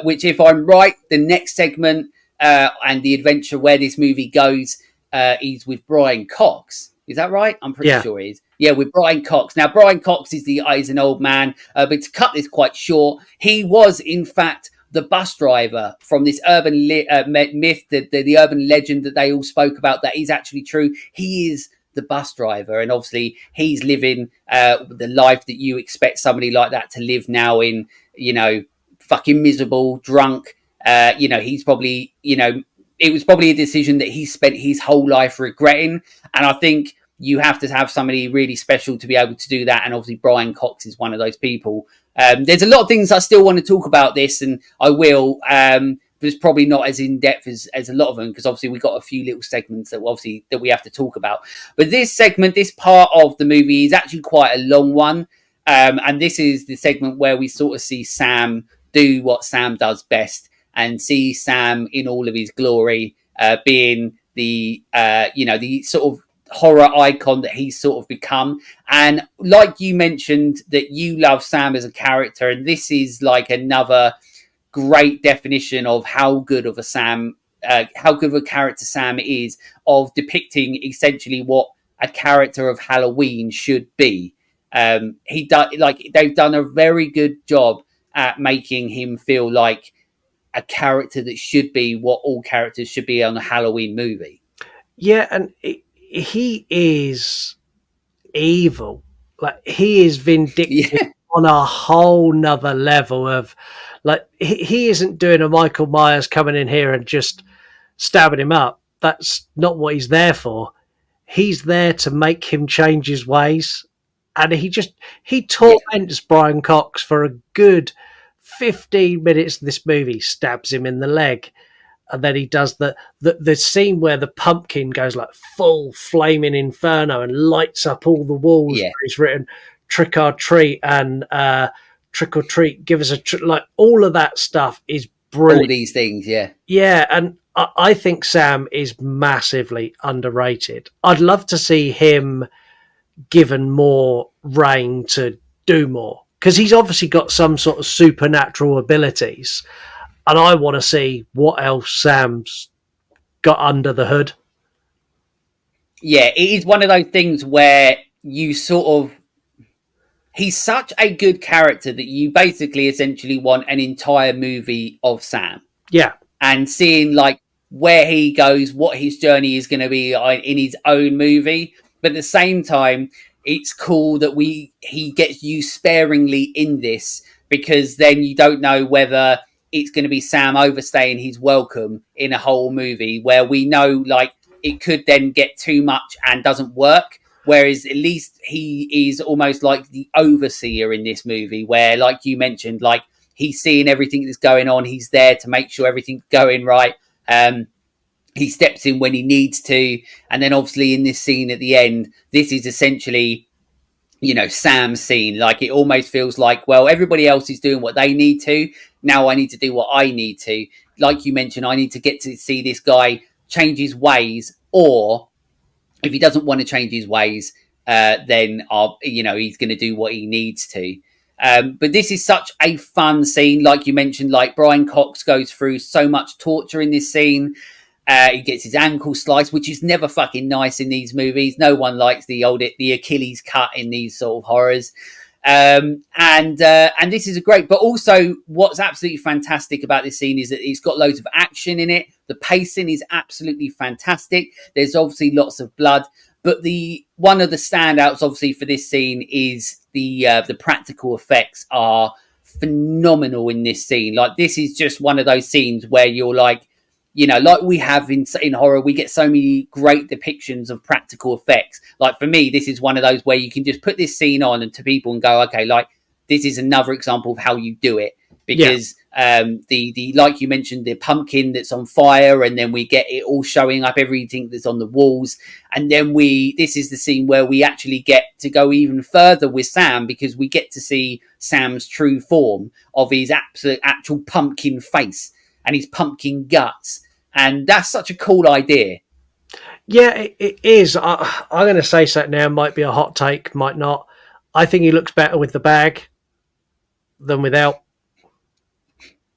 Which, if I'm right, the next segment and the adventure where this movie goes is with Brian Cox. Is that right? I'm pretty sure he is. Yeah, with Brian Cox. Now, Brian Cox is an old man, but to cut this quite short, he was, in fact, the bus driver from this urban myth, the urban legend that they all spoke about that is actually true. He is the bus driver, and obviously he's living the life that you expect somebody like that to live now, in, you know, fucking miserable, drunk. You know, he's probably, you know, it was probably a decision that he spent his whole life regretting, and I think you have to have somebody really special to be able to do that, and obviously Brian Cox is one of those people. There's a lot of things I still want to talk about this, and I will, but it's probably not as in-depth as a lot of them, because obviously we've got a few little segments that we have to talk about. But this segment, this part of the movie, is actually quite a long one, and this is the segment where we sort of see Sam do what Sam does best, and see Sam in all of his glory, being the the sort of horror icon that he's sort of become. And like you mentioned, that you love Sam as a character, and this is like another great definition of how good of a character Sam is, of depicting essentially what a character of Halloween should be. They've done a very good job at making him feel like a character that should be what all characters should be on a Halloween movie. Yeah, and he is evil. Like, he is vindictive on a whole nother level of, like, he isn't doing a Michael Myers coming in here and just stabbing him up. That's not what he's there for. He's there to make him change his ways. And he torments Brian Cox for a good 15 minutes of this movie, stabs him in the leg. And then he does the scene where the pumpkin goes like full flaming inferno and lights up all the walls. Yeah. He's written "Trick or Treat" and "Trick or Treat, give us a like all of that stuff is brilliant. All these things, yeah. And I think Sam is massively underrated. I'd love to see him given more reign to do more, because he's obviously got some sort of supernatural abilities. and I want to see what else Sam's got under the hood. Yeah, it is one of those things where you sort of he's such a good character that you basically essentially want an entire movie of Sam Yeah, and seeing like where he goes, what his journey is going to be in his own movie. But at the same time, it's cool that he gets used sparingly in this because then you don't know whether it's going to be Sam overstaying his welcome in a whole movie where we know like it could then get too much and doesn't work. Whereas at least he is almost like the overseer in this movie, where, like you mentioned, like he's seeing everything that's going on. He's there to make sure everything's going right. He steps in when he needs to. And then obviously in this scene at the end, this is essentially, Sam's scene. Like it almost feels like, well, everybody else is doing what they need to. Now I need to do what I need to. Like you mentioned, I need to get to see this guy change his ways, or if he doesn't want to change his ways, then he's going to do what he needs to. But this is such a fun scene, like you mentioned. Like Brian Cox goes through so much torture in this scene. He gets his ankle sliced, which is never fucking nice in these movies. No one likes the Achilles cut in these sort of horrors. And this is a great, but also what's absolutely fantastic about this scene is that it's got loads of action in it. The pacing is absolutely fantastic. There's obviously lots of blood, but one of the standouts obviously for this scene is the practical effects are phenomenal in this scene. Like this is just one of those scenes where you're like, like we have in horror, we get so many great depictions of practical effects. Like for me, this is one of those where you can just put this scene on and to people and go, okay, like this is another example of how you do it. Because the like you mentioned, the pumpkin that's on fire, and then we get it all showing up, everything that's on the walls, and then this is the scene where we actually get to go even further with Sam because we get to see Sam's true form of his actual pumpkin face and his pumpkin guts. And that's such a cool idea. Yeah, it is. I'm going to say something now. Might be a hot take, might not. I think he looks better with the bag than without.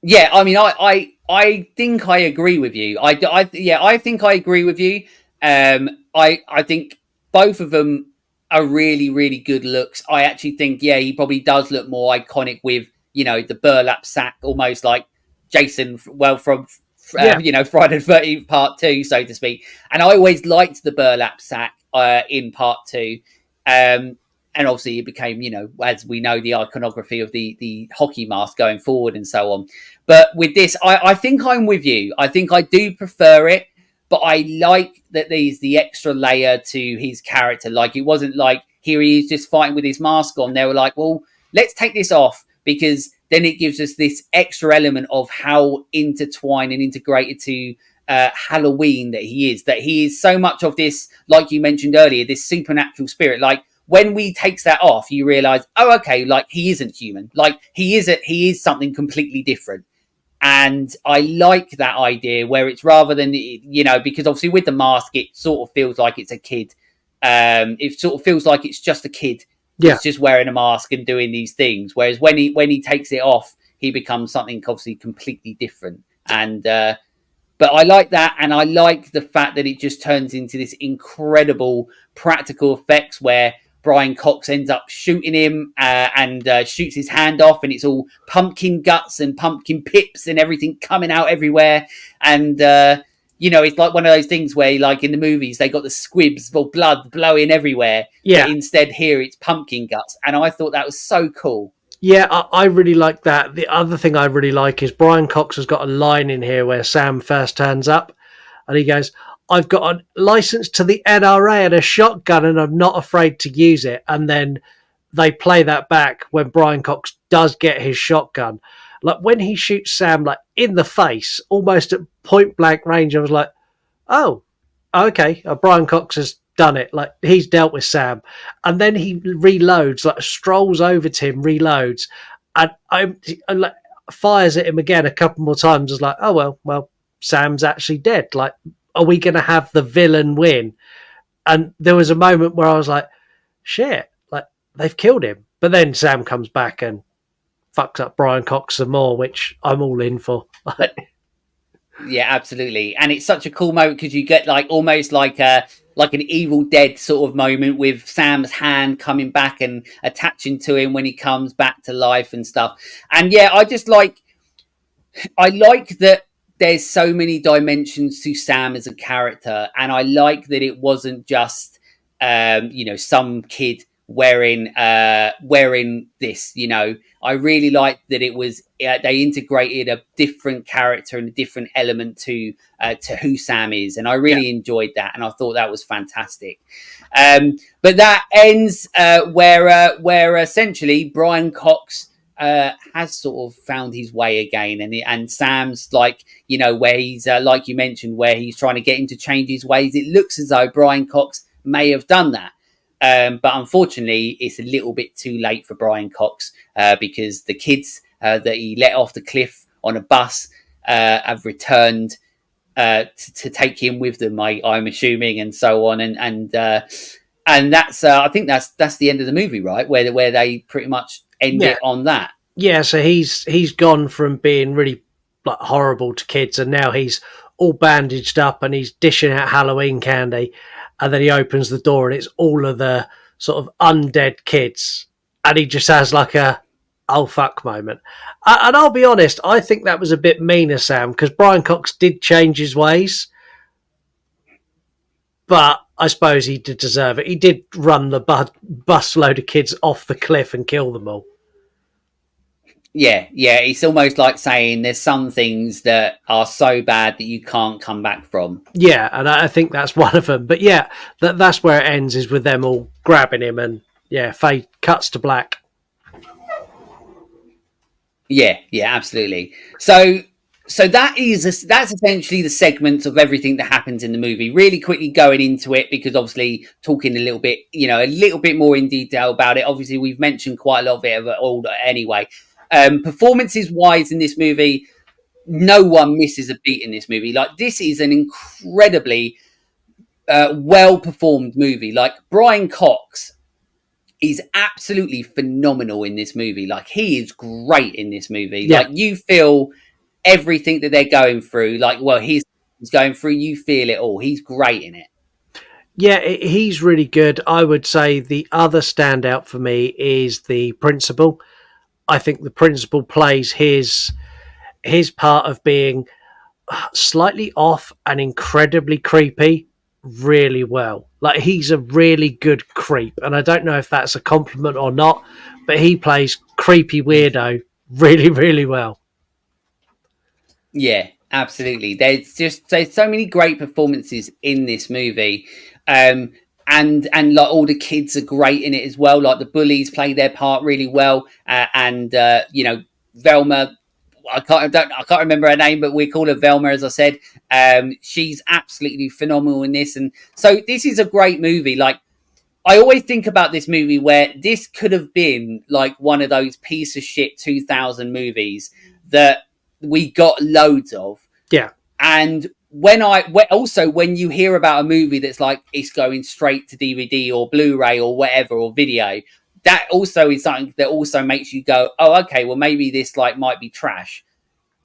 Yeah, I mean, I think I agree with you. I think I agree with you. I think both of them are really, really good looks. I actually think, he probably does look more iconic with, the burlap sack, almost like Jason, from Friday the 13th Part 2, so to speak. And I always liked the burlap sack in Part 2. And obviously it became, as we know, the iconography of the hockey mask going forward and so on. But with this, I think I'm with you. I think I do prefer it, but I like that there's the extra layer to his character. Like it wasn't like here he is just fighting with his mask on. They were like, well, let's take this off because then it gives us this extra element of how intertwined and integrated to Halloween that he is. That he is so much of this, like you mentioned earlier, this supernatural spirit. Like when we takes that off, you realize, oh, okay, like he isn't human. Like he is something completely different. And I like that idea where it's rather than, because obviously with the mask, it sort of feels like it's a kid. It sort of feels like it's just a kid. Yeah. It's just wearing a mask and doing these things. Whereas when he takes it off, he becomes something obviously completely different. And, but I like that. And I like the fact that it just turns into this incredible practical effects where Brian Cox ends up shooting him and shoots his hand off, and it's all pumpkin guts and pumpkin pips and everything coming out everywhere. And, it's like one of those things where, like in the movies, they got the squibs or blood blowing everywhere. Yeah. But instead here it's pumpkin guts. And I thought that was so cool. Yeah, I really like that. The other thing I really like is Brian Cox has got a line in here where Sam first turns up and he goes, I've got a license to the NRA and a shotgun and I'm not afraid to use it. And then they play that back when Brian Cox does get his shotgun. Like when he shoots Sam like in the face, almost at point blank range, I was like, oh, okay, Brian Cox has done it. Like he's dealt with Sam. And then he reloads, like strolls over to him, reloads, and I like fires at him again a couple more times. I was like, oh, well, Sam's actually dead. Like, are we going to have the villain win? And there was a moment where I was like, shit, like they've killed him. But then Sam comes back and fucks up Brian Cox some more, which I'm all in for. Yeah, absolutely. And it's such a cool moment because you get like almost like an Evil Dead sort of moment with Sam's hand coming back and attaching to him when he comes back to life and stuff. And yeah, I like that there's so many dimensions to Sam as a character, and I like that it wasn't just some kid wearing this. I really liked that it was they integrated a different character and a different element to who Sam is, and I Yeah. really enjoyed that, and I thought that was fantastic. But that ends where essentially Brian Cox has sort of found his way again, and Sam's like where he's like you mentioned, where he's trying to get him to change his ways. It looks as though Brian Cox may have done that, but unfortunately, it's a little bit too late for Brian Cox because the kids that he let off the cliff on a bus have returned to take him with them. I'm assuming, and so on, and that's I think that's the end of the movie, right? Where they pretty much end Yeah. it on that. Yeah, so he's gone from being really like horrible to kids, and now he's all bandaged up and he's dishing out Halloween candy, and then he opens the door and it's all of the sort of undead kids, and he just has like a oh fuck moment. And I'll be honest, I think that was a bit meaner, Sam, because Brian Cox did change his ways, but I suppose he did deserve it. He did run the bus load of kids off the cliff and kill them all. Yeah, it's almost like saying there's some things that are so bad that you can't come back from. Yeah, and I think that's one of them. But yeah, that's where it ends, is with them all grabbing him, and yeah, fade cuts to black. Yeah, absolutely. So that's essentially the segments of everything that happens in the movie. Really quickly going into it, because obviously talking a little bit more in detail about it. Obviously, we've mentioned quite a lot of it all anyway. Performances wise in this movie, no one misses a beat in this movie. Like, this is an incredibly well performed movie. Like, Brian Cox is absolutely phenomenal in this movie. Like, he is great in this movie. Yeah. Like, you feel everything that they're going through. Like, well, he's going through, you feel it all. He's great in it. Yeah, he's really good. I would say the other standout for me is the principal. I think the principal plays his part of being slightly off and incredibly creepy really well. Like, he's a really good creep, and I don't know if that's a compliment or not, but he plays creepy weirdo really, really well. Yeah, absolutely. There's so many great performances in this movie. And like, all the kids are great in it as well. Like, the bullies play their part really well. And Velma, I can't remember her name, but we call her Velma, as I said. She's absolutely phenomenal in this. And so this is a great movie. Like, I always think about this movie where this could have been like one of those piece of shit 2000 movies that we got loads of. Yeah. And when you hear about a movie that's like, it's going straight to DVD or Blu-ray or whatever, or video, that also is something that also makes you go, oh, okay, well, maybe this like might be trash.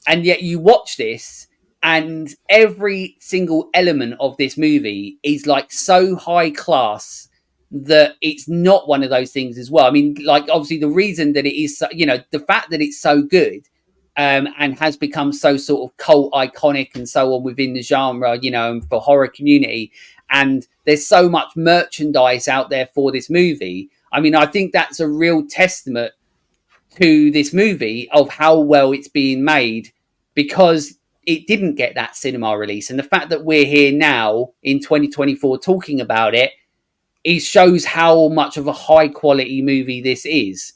And yet you watch this, and every single element of this movie is like so high class that it's not one of those things as well. I mean, like, obviously the reason that it is, the fact that it's so good and has become so sort of cult iconic and so on within the genre, and for horror community. And there's so much merchandise out there for this movie. I mean, I think that's a real testament to this movie of how well it's being made, because it didn't get that cinema release. And the fact that we're here now in 2024 talking about it, it shows how much of a high quality movie this is.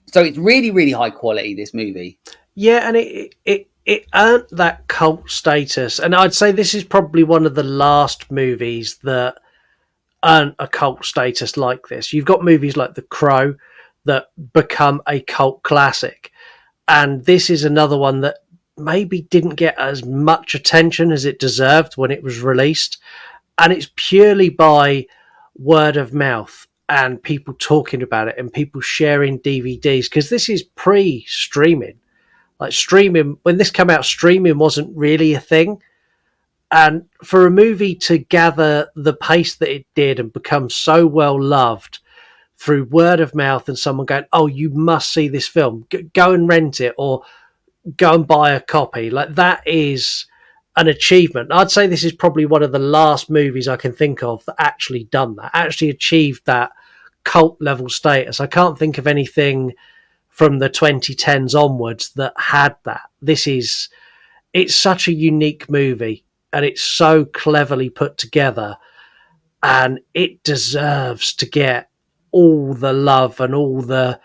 So it's really, really high quality, this movie. Yeah, and it earned that cult status. And I'd say this is probably one of the last movies that earned a cult status like this. You've got movies like The Crow that become a cult classic. And this is another one that maybe didn't get as much attention as it deserved when it was released. And it's purely by word of mouth and people talking about it and people sharing DVDs, because this is pre-streaming. Like streaming, when this came out, streaming wasn't really a thing. And for a movie to gather the pace that it did and become so well loved through word of mouth and someone going, "Oh, you must see this film, go and rent it or go and buy a copy," like that is an achievement. I'd say this is probably one of the last movies I can think of that actually done that, actually achieved that cult level status. I can't think of anything from the 2010s onwards that had that. It's such a unique movie and it's so cleverly put together, and it deserves to get all the love and all the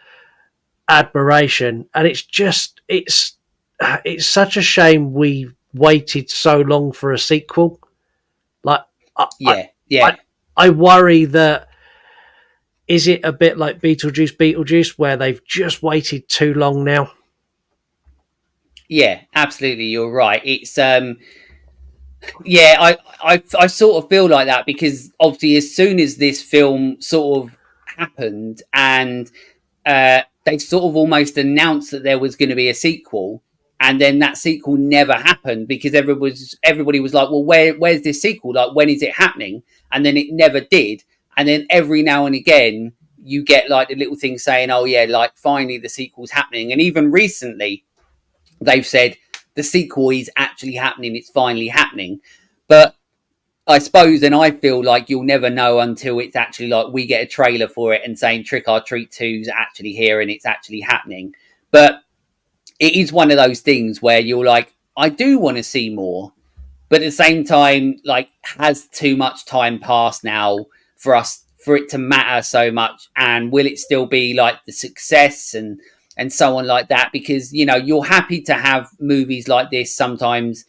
admiration. And it's such a shame we waited so long for a sequel. Like I, Yeah, I, yeah. I worry that, is it a bit like Beetlejuice, where they've just waited too long now? Yeah, absolutely. You're right. It's yeah, I sort of feel like that because obviously as soon as this film sort of happened and they sort of almost announced that there was going to be a sequel, and then that sequel never happened because everybody was like, well, where's this sequel? Like, when is it happening? And then it never did. And then every now and again you get like the little thing saying, oh yeah, like finally the sequel's happening. And even recently they've said the sequel is actually happening, it's finally happening. But I suppose, and I feel like you'll never know until it's actually like we get a trailer for it and saying Trick or Treat 2's actually here and it's actually happening. But it is one of those things where you're like, I do want to see more, but at the same time, like, has too much time passed now for it to matter so much? And will it still be like the success and so on like that? Because you're happy to have movies like this sometimes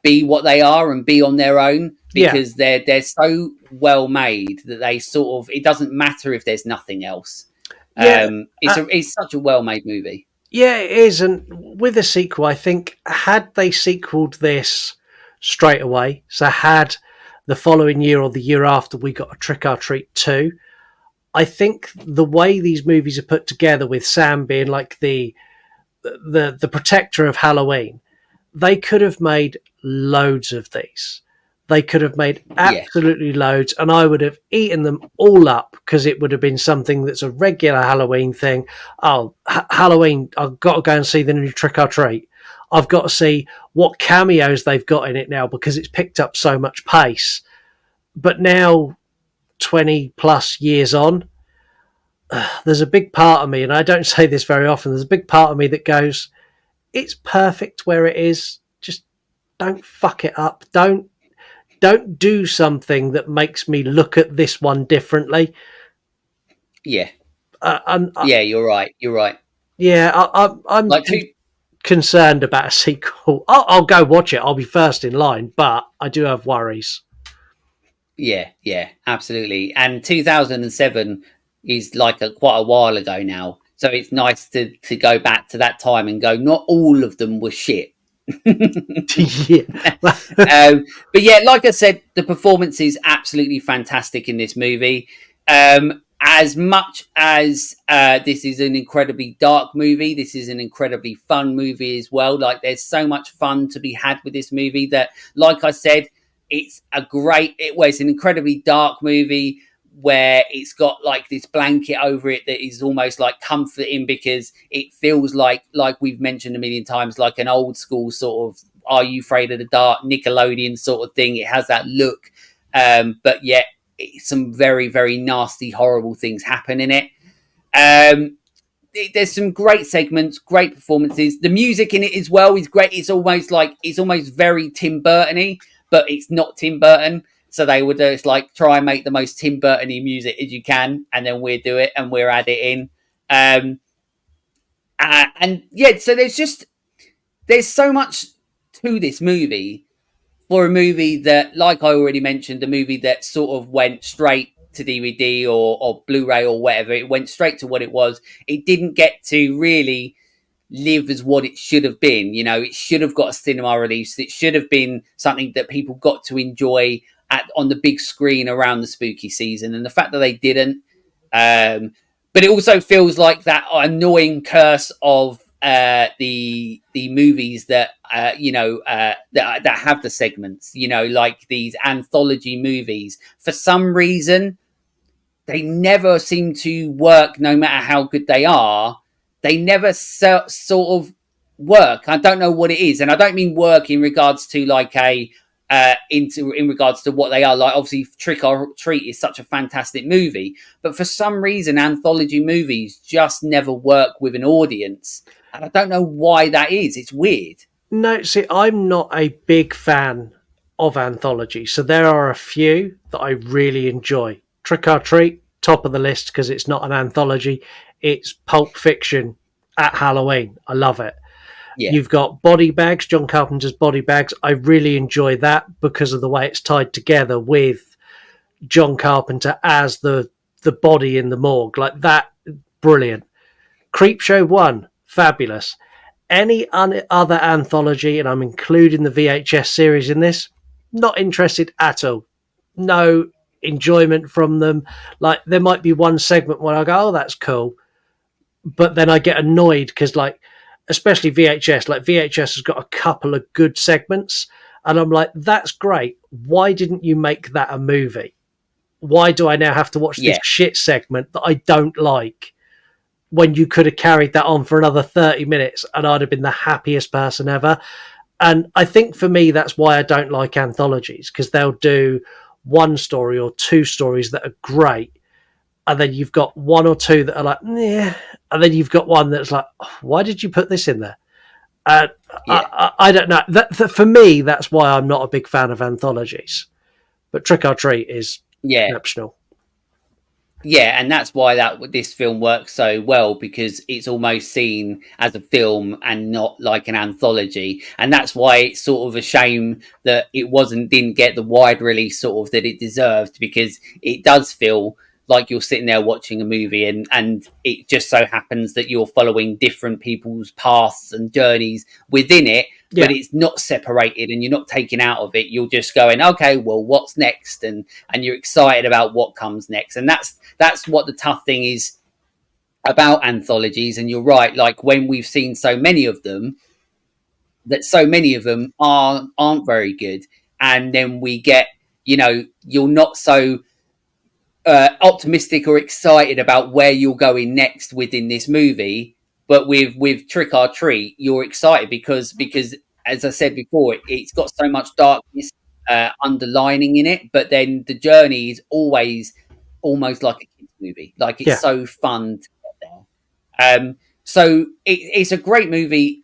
be what they are and be on their own Yeah, because they're so well made that they sort of, it doesn't matter if there's nothing else. yeah, It's such a well made movie. yeah. It is, and with a sequel, I think had they sequeled this straight away, so had the following year or the year after we got a Trick or Treat 2, I think the way these movies are put together, with Sam being like the protector of Halloween, they could have made loads of these. They could have made Yeah, absolutely loads, and I would have eaten them all up because it would have been something that's a regular Halloween thing. Oh, Halloween! I've got to go and see the new Trick or Treat. I've got to see what cameos they've got in it now because it's picked up so much pace. But now, 20 plus years on, there's a big part of me, and I don't say this very often, there's a big part of me that goes, it's perfect where it is. Just don't fuck it up. Don't do something that makes me look at this one differently. yeah, And yeah. You're right. You're right. yeah, I'm Like two. concerned about a sequel. I'll go watch it. I'll be first in line, but I do have worries. Yeah, yeah, absolutely. And 2007 is like quite a while ago now, so it's nice to go back to that time and go. Not all of them were shit. Yeah. But yeah, like I said, the performance is absolutely fantastic in this movie. As much as this is an incredibly dark movie, this is an incredibly fun movie as well. Like, there's so much fun to be had with this movie that, like I said, it's it's an incredibly dark movie where it's got like this blanket over it that is almost like comforting because it feels like we've mentioned a million times, like an old school sort of Are You Afraid of the Dark Nickelodeon sort of thing. It has that look, but yet some very, very nasty, horrible things happen in it. There's some great segments, great performances. The music in it as well is great. It's almost very Tim Burton-y, but it's not Tim Burton. So they would just like try and make the most Tim Burton-y music as you can, and then we'll do it and we'll add it in. And yeah, so there's so much to this movie for a movie that, like I already mentioned, a movie that sort of went straight to DVD or Blu-ray or whatever. It went straight to what it was. It didn't get to really live as what it should have been. It should have got a cinema release. It should have been something that people got to enjoy on the big screen around the spooky season. And the fact that they didn't, but it also feels like that annoying curse of the movies that that have the segments, like these anthology movies, for some reason they never seem to work. No matter how good they are, they never sort of work. I don't know what it is, and I don't mean work in regards to like a in regards to what they are. Like, obviously Trick or Treat is such a fantastic movie, but for some reason anthology movies just never work with an audience, and I don't know why that is. It's weird. No, see, I'm not a big fan of anthology, so there are a few that I really enjoy. Trick or Treat, top of the list because it's not an anthology. It's Pulp Fiction at Halloween. I love it. Yeah, You've got Body Bags, John Carpenter's Body Bags. I really enjoy that because of the way it's tied together with John Carpenter as the body in the morgue. Like that, brilliant. Creepshow 1, fabulous. Any other anthology, and I'm including the VHS series in this, not interested at all. No enjoyment from them. Like, there might be one segment where I go, oh, that's cool. But then I get annoyed because, like, especially VHS, like VHS has got a couple of good segments. And I'm like, that's great. Why didn't you make that a movie? Why do I now have to watch this yeah, shit segment that I don't like? When you could have carried that on for another 30 minutes and I'd have been the happiest person ever. And I think for me, that's why I don't like anthologies, because they'll do one story or two stories that are great. And then you've got one or two that are like, yeah. And then you've got one that's like, oh, why did you put this in there? And yeah, I don't know. That, for me, that's why I'm not a big fan of anthologies. But Trick or Treat is yeah. exceptional. Yeah, and that's why this film works so well, because it's almost seen as a film and not like an anthology, and that's why it's sort of a shame that it didn't get the wide release sort of that it deserved, because it does feel like you're sitting there watching a movie, and it just so happens that you're following different people's paths and journeys within it. Yeah. But it's not separated and you're not taken out of it. You're just going, okay, well, what's next? And you're excited about what comes next. And that's what the tough thing is about anthologies. And you're right, like when we've seen so many of them, that so many of them aren't very good. And then we get, you're not so optimistic or excited about where you're going next within this movie. But with Trick or Treat, you're excited because as I said before, it's got so much darkness underlining in it. But then the journey is always almost like a kids movie. Like, it's Yeah. so fun to get there. So it's a great movie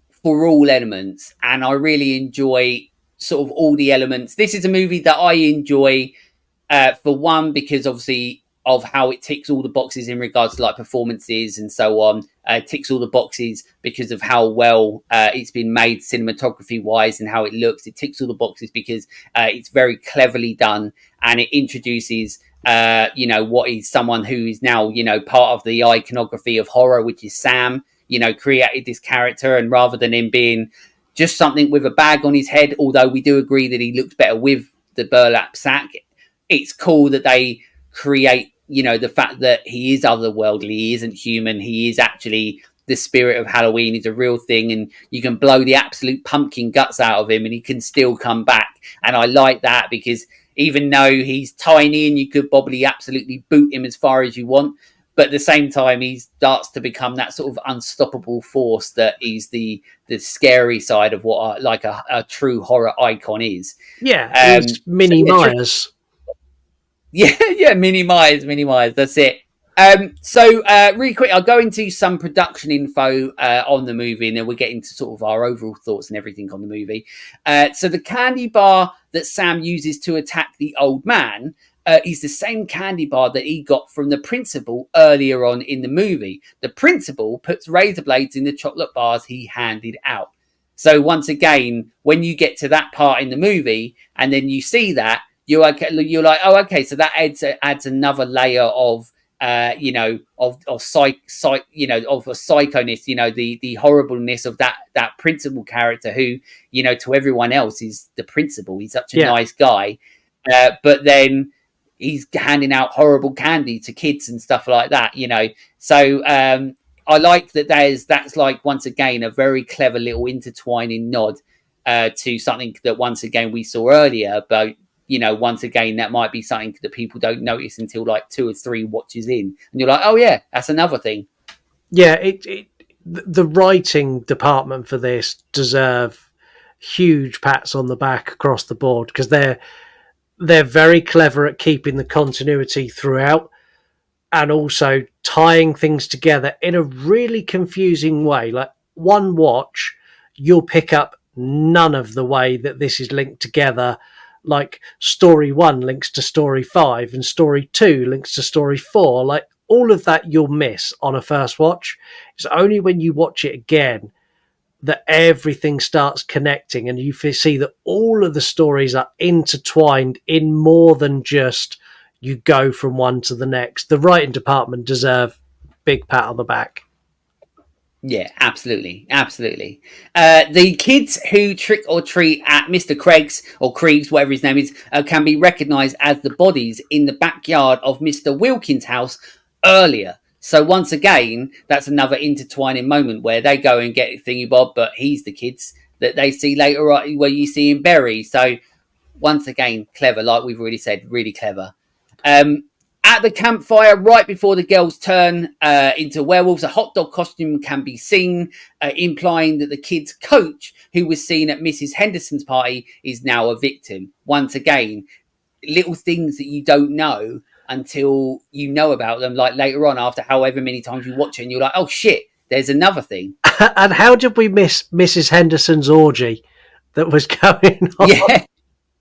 for all elements, and I really enjoy sort of all the elements. This is a movie that I enjoy. For one, because obviously of how it ticks all the boxes in regards to like performances and so on. Ticks all the boxes because of how well it's been made cinematography wise and how it looks. It ticks all the boxes because it's very cleverly done, and it introduces what is someone who is now part of the iconography of horror, which is Sam. Created this character, and rather than him being just something with a bag on his head, although we do agree that he looks better with the burlap sack, it's cool that they create, the fact that he is otherworldly, he isn't human, he is actually the spirit of Halloween, is a real thing, and you can blow the absolute pumpkin guts out of him and he can still come back. And I like that, because even though he's tiny and you could probably absolutely boot him as far as you want, but at the same time he starts to become that sort of unstoppable force that is the scary side of what a true horror icon is. Yeah, it's Minnie Myers. Yeah, Minnie Myers, that's it. So really quick, I'll go into some production info on the movie, and then we'll get into sort of our overall thoughts and everything on the movie. So the candy bar that Sam uses to attack the old man is the same candy bar that he got from the principal earlier on in the movie. The principal puts razor blades in the chocolate bars he handed out. So once again, when you get to that part in the movie, and then you see that, you're like, oh, okay, so that adds another layer of of a psychoness, the horribleness of that principal character who, to everyone else is the principal. He's such a nice guy, but then he's handing out horrible candy to kids and stuff like that, So I like that that's like once again a very clever little intertwining nod to something that once again we saw earlier, but once again that might be something that people don't notice until like 2 or 3 watches in, and you're like, oh yeah, that's another thing. Yeah, the writing department for this deserve huge pats on the back across the board, because they're very clever at keeping the continuity throughout, and also tying things together in a really confusing way. Like, one watch, you'll pick up none of the way that this is linked together. Like, story 1 links to story 5, and story 2 links to story 4. Like, all of that you'll miss on a first watch. It's only when you watch it again that everything starts connecting, and you see that all of the stories are intertwined in more than just you go from one to the next. The writing department deserve big pat on the back. Yeah, absolutely, absolutely. The kids who trick or treat at Mr. Craig's or Krieg's, whatever his name is, can be recognised as the bodies in the backyard of Mr. Wilkins' house earlier. So once again, that's another intertwining moment where they go and get Thingy Bob, but he's the kids that they see later on, where you see him bury. So once again, clever, like we've already said, really clever. At the campfire, right before the girls turn into werewolves, a hot dog costume can be seen, implying that the kid's coach, who was seen at Mrs. Henderson's party, is now a victim. Once again, little things that you don't know until you know about them, like later on, after however many times you watch it, and you're like, oh shit, there's another thing. And how did we miss Mrs. Henderson's orgy that was going on? Yeah.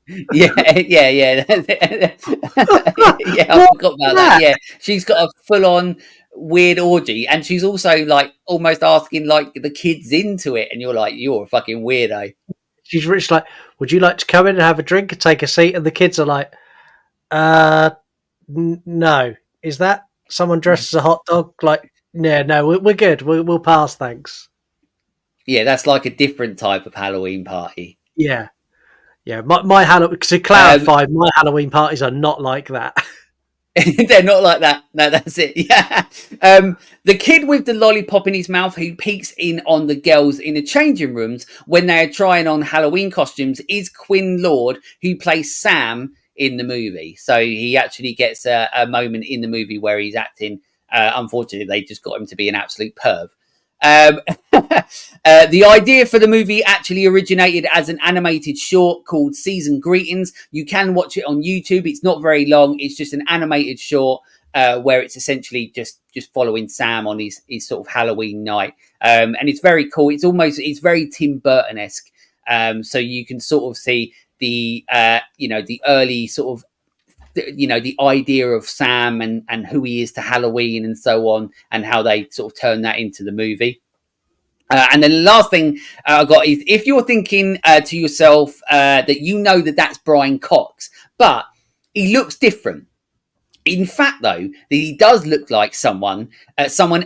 Yeah. Yeah, I forgot about that. Yeah, she's got a full-on weird orgy, and she's also like almost asking like the kids into it, and you're like, you're a fucking weirdo. She's rich, like, would you like to come in and have a drink and take a seat? And the kids are like, no. Is that someone dressed as a hot dog? Like, yeah, no, we're good. We'll pass, thanks. Yeah, that's like a different type of Halloween party. Yeah. Yeah, my Halloween, to clarify, my Halloween parties are not like that. They're not like that. No, that's it. Yeah. The kid with the lollipop in his mouth who peeks in on the girls in the changing rooms when they are trying on Halloween costumes is Quinn Lord, who plays Sam in the movie. So he actually gets a moment in the movie where he's acting. Unfortunately, they just got him to be an absolute perv. The idea for the movie actually originated as an animated short called Season Greetings. You can watch it on YouTube. It's not very long. It's just an animated short where it's essentially just following Sam on his sort of Halloween night. And it's very cool. It's very Tim Burton-esque. So you can sort of see the early sort of the idea of Sam and who he is to Halloween and so on, and how they sort of turn that into the movie. And then the last thing I got is, if you're thinking to yourself that that's Brian Cox, but he looks different. In fact, though, that he does look like someone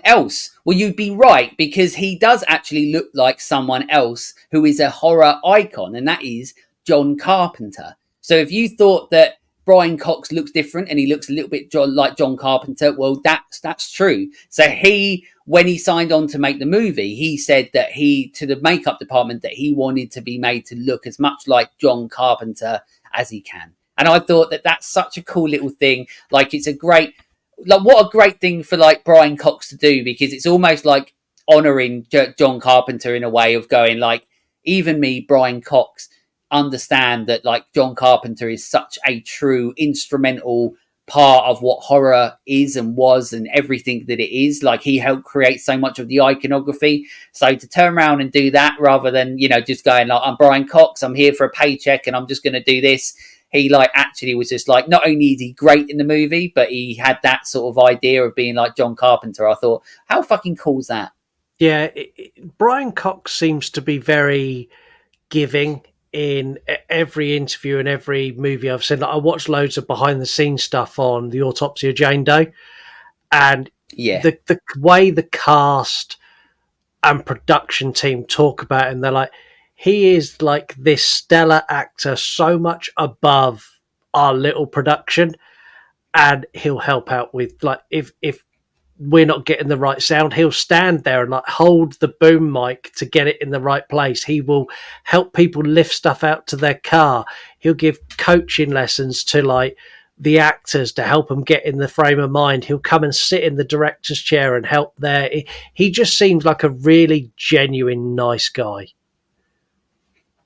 else. Well, you'd be right, because he does actually look like someone else who is a horror icon, and that is John Carpenter. So if you thought that Brian Cox looks different and he looks a little bit like John Carpenter, well, that's true. So when he signed on to make the movie, he said that to the makeup department, that he wanted to be made to look as much like John Carpenter as he can. And I thought that that's such a cool little thing. Like, it's what a great thing for like Brian Cox to do, because it's almost like honoring John Carpenter in a way of going like, even me, Brian Cox, understand that like John Carpenter is such a true instrumental part of what horror is and was and everything that it is. Like, he helped create so much of the iconography. So to turn around and do that, rather than just going like, I'm Brian Cox, I'm here for a paycheck and I'm just going to do this, he like actually was just like, not only is he great in the movie, but he had that sort of idea of being like John Carpenter. I thought, how fucking cool is that? Yeah, Brian Cox seems to be very giving in every interview and every movie I've seen. Like, I watched loads of behind the scenes stuff on The Autopsy of Jane Doe, and the way the cast and production team talk about him, they're like, he is like this stellar actor, so much above our little production, and he'll help out with, like, if we're not getting the right sound, he'll stand there and like hold the boom mic to get it in the right place. He will help people lift stuff out to their car. He'll give coaching lessons to like the actors to help them get in the frame of mind. He'll come and sit in the director's chair and help there. He just seems like a really genuine, nice guy.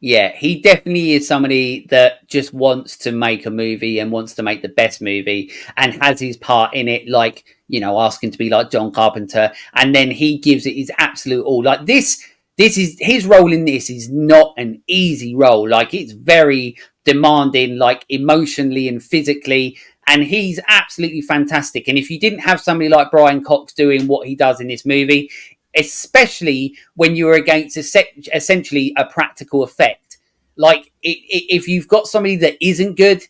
Yeah, he definitely is somebody that just wants to make a movie and wants to make the best movie and has his part in it, like, you know, asking to be like John Carpenter, and then he gives it his absolute all. Like this is his role in this is not an easy role. Like, it's very demanding, like emotionally and physically, and he's absolutely fantastic. And if you didn't have somebody like Brian Cox doing what he does in this movie, especially when you're against essentially a practical effect. Like, if you've got somebody that isn't good,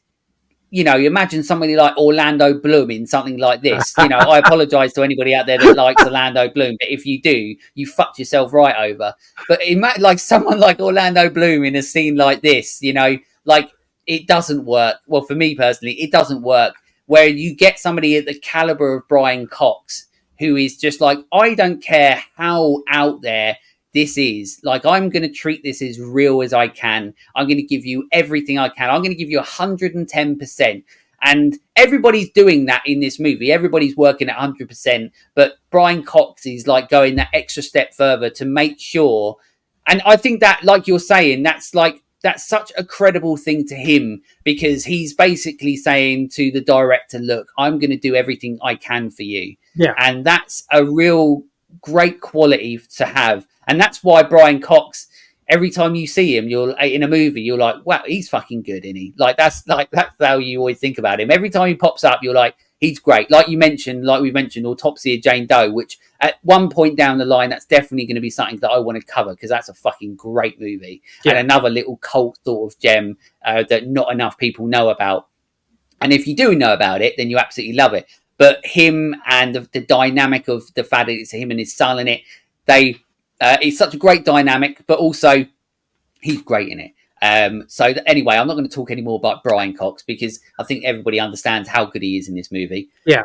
you know, you imagine somebody like Orlando Bloom in something like this. You know, I apologize to anybody out there that likes Orlando Bloom, but if you do, you fucked yourself right over. But like someone like Orlando Bloom in a scene like this, you know, like, it doesn't work. Well, for me personally, it doesn't work. Where you get somebody at the caliber of Brian Cox, who is just like, I don't care how out there this is. Like, I'm going to treat this as real as I can. I'm going to give you everything I can. I'm going to give you 110%. And everybody's doing that in this movie. Everybody's working at 100%. But Brian Cox is like going that extra step further to make sure. And I think that, like you're saying, that's such a credible thing to him, because he's basically saying to the director, look, I'm going to do everything I can for you. Yeah. And that's a real great quality to have. And that's why Brian Cox, every time you see him, you're in a movie, you're like, wow, he's fucking good, isn't he? That's how you always think about him. Every time he pops up, you're like, he's great. Like we mentioned, Autopsy of Jane Doe, which at one point down the line, that's definitely going to be something that I want to cover, because that's a fucking great movie. Yeah. And another little cult sort of gem that not enough people know about. And if you do know about it, then you absolutely love it. But him and the dynamic of the fact that it's him and his son in it, it's such a great dynamic, but also he's great in it. So anyway, I'm not going to talk any more about Brian Cox, because I think everybody understands how good he is in this movie. Yeah.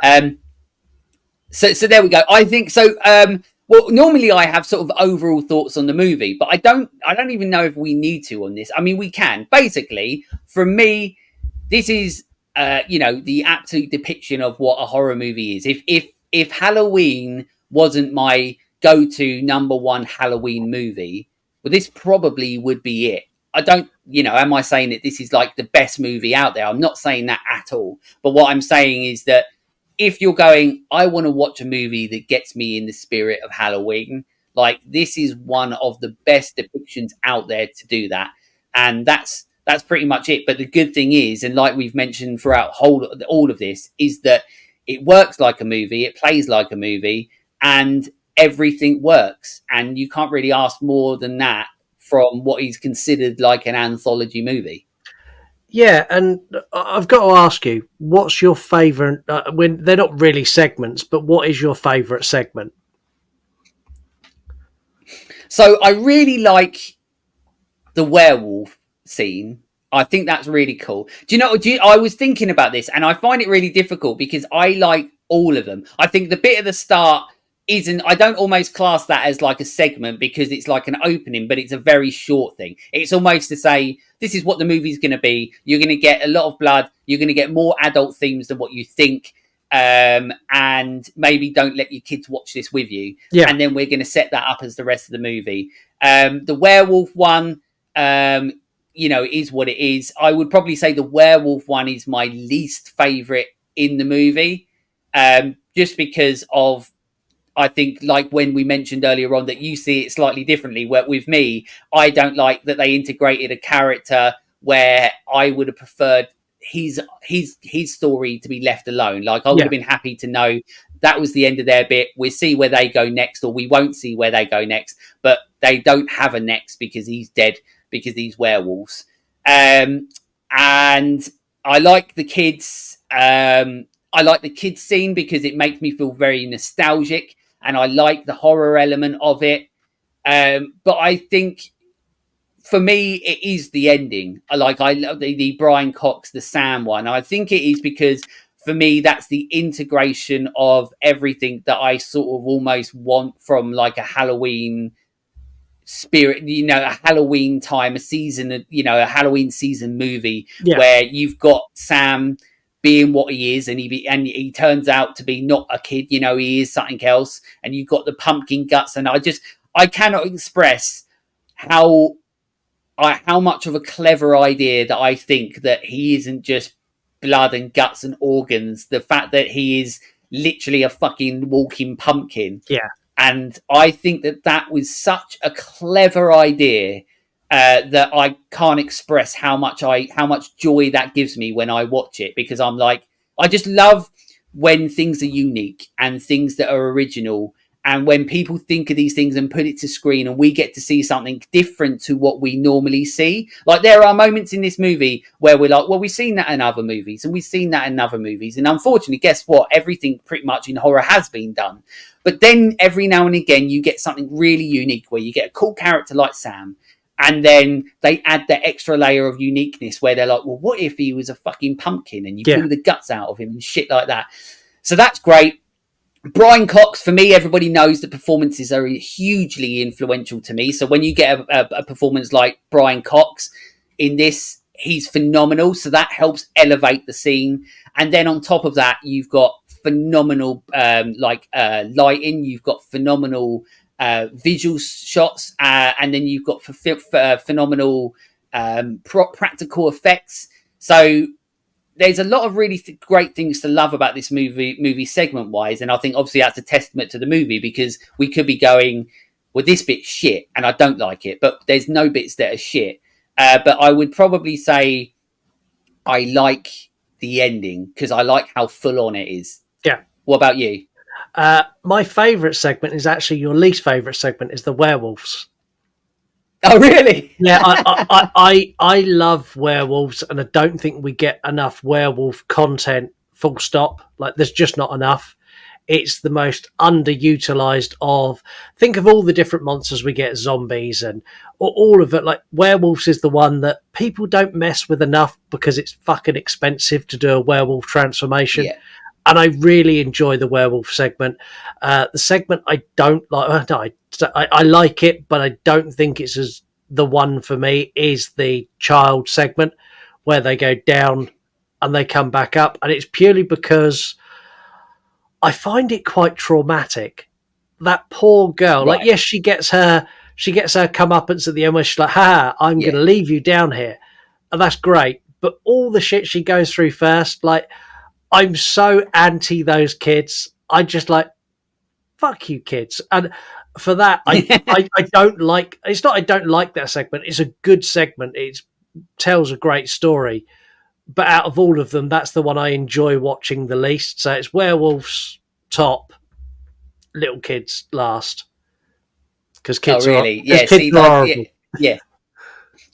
So there we go. I think so. Well, normally I have sort of overall thoughts on the movie, but I don't even know if we need to on this. I mean, we can. Basically, for me, this is the absolute depiction of what a horror movie is. If Halloween wasn't my go-to number one Halloween movie, well, this probably would be it. I don't, am I saying that this is like the best movie out there? I'm not saying that at all. But what I'm saying is that if you're going, I want to watch a movie that gets me in the spirit of Halloween, like, this is one of the best depictions out there to do that. And that's pretty much it. But the good thing is, and like we've mentioned throughout all of this, is that it works like a movie, it plays like a movie, and everything works. And you can't really ask more than that from what is considered like an anthology movie. Yeah, and I've got to ask you, what's your favourite, when they're not really segments, but what is your favourite segment? So I really like the werewolf scene. I think that's really cool. I was thinking about this, and I find it really difficult because I like all of them. I think the bit at the start I don't almost class that as like a segment, because it's like an opening, but it's a very short thing. It's almost to say, this is what the movie's going to be. You're going to get a lot of blood. You're going to get more adult themes than what you think. And maybe don't let your kids watch this with you. Yeah. And then we're going to set that up as the rest of the movie. The werewolf one, is what it is. I would probably say the werewolf one is my least favorite in the movie. Just because of, I think, like when we mentioned earlier on, that you see it slightly differently. Where with me, I don't like that they integrated a character where I would have preferred his story to be left alone. Like, I would have been happy to know that was the end of their bit. We'll see where they go next, or we won't see where they go next. But they don't have a next, because he's dead, because he's werewolves. And I like the kids. I like the kids scene because it makes me feel very nostalgic. And I like the horror element of it. But I think, for me, it is the ending. I love the Brian Cox, the Sam one. I think it is because, for me, that's the integration of everything that I sort of almost want from like a Halloween spirit, a Halloween time, a season, a Halloween season movie Yeah. where you've got Sam being what he is, and he turns out to be not a kid, he is something else, and you've got the pumpkin guts, and I cannot express how how much of a clever idea that I think that he isn't just blood and guts and organs. The fact that he is literally a fucking walking pumpkin. Yeah. And I think that was such a clever idea that I can't express how much joy that gives me when I watch it, because I'm like, I just love when things are unique and things that are original. And when people think of these things and put it to screen and we get to see something different to what we normally see. Like, there are moments in this movie where we're like, well, we've seen that in other movies and we've seen that in other movies. And unfortunately, guess what? Everything pretty much in horror has been done. But then every now and again, you get something really unique where you get a cool character like Sam. And then they add that extra layer of uniqueness where they're like, well, what if he was a fucking pumpkin and you pull the guts out of him and shit like that? So that's great. Brian Cox, for me, everybody knows that performances are hugely influential to me. So when you get a performance like Brian Cox in this, he's phenomenal. So that helps elevate the scene. And then on top of that, you've got phenomenal lighting. You've got phenomenal visual shots. And then you've got phenomenal practical effects. So there's a lot of really great things to love about this movie segment wise. And I think obviously that's a testament to the movie, because we could be going, well, this bit's shit and I don't like it, but there's no bits that are shit. But I would probably say I like the ending because I like how full on it is. Yeah. What about you? My favourite segment is actually your least favourite segment, is the werewolves. Oh, really? Yeah, I love werewolves, and I don't think we get enough werewolf content, full stop. Like, there's just not enough. It's the most underutilized of, think of all the different monsters we get, zombies and all of it. Like, werewolves is the one that people don't mess with enough because it's fucking expensive to do a werewolf transformation. Yeah. And I really enjoy the werewolf segment. The segment I don't like, I like it, but I don't think it's as the one for me, is the child segment where they go down and they come back up. And it's purely because I find it quite traumatic. That poor girl, right. Like, yes, she gets her comeuppance at the end where she's like, ha, I'm going to leave you down here. And that's great. But all the shit she goes through first, like, I'm so anti those kids. I just like, fuck you, kids. And for that, I don't like, it's not I don't like that segment. It's a good segment. It tells a great story. But out of all of them, that's the one I enjoy watching the least. So it's werewolves top, little kids last. Because kids are horrible.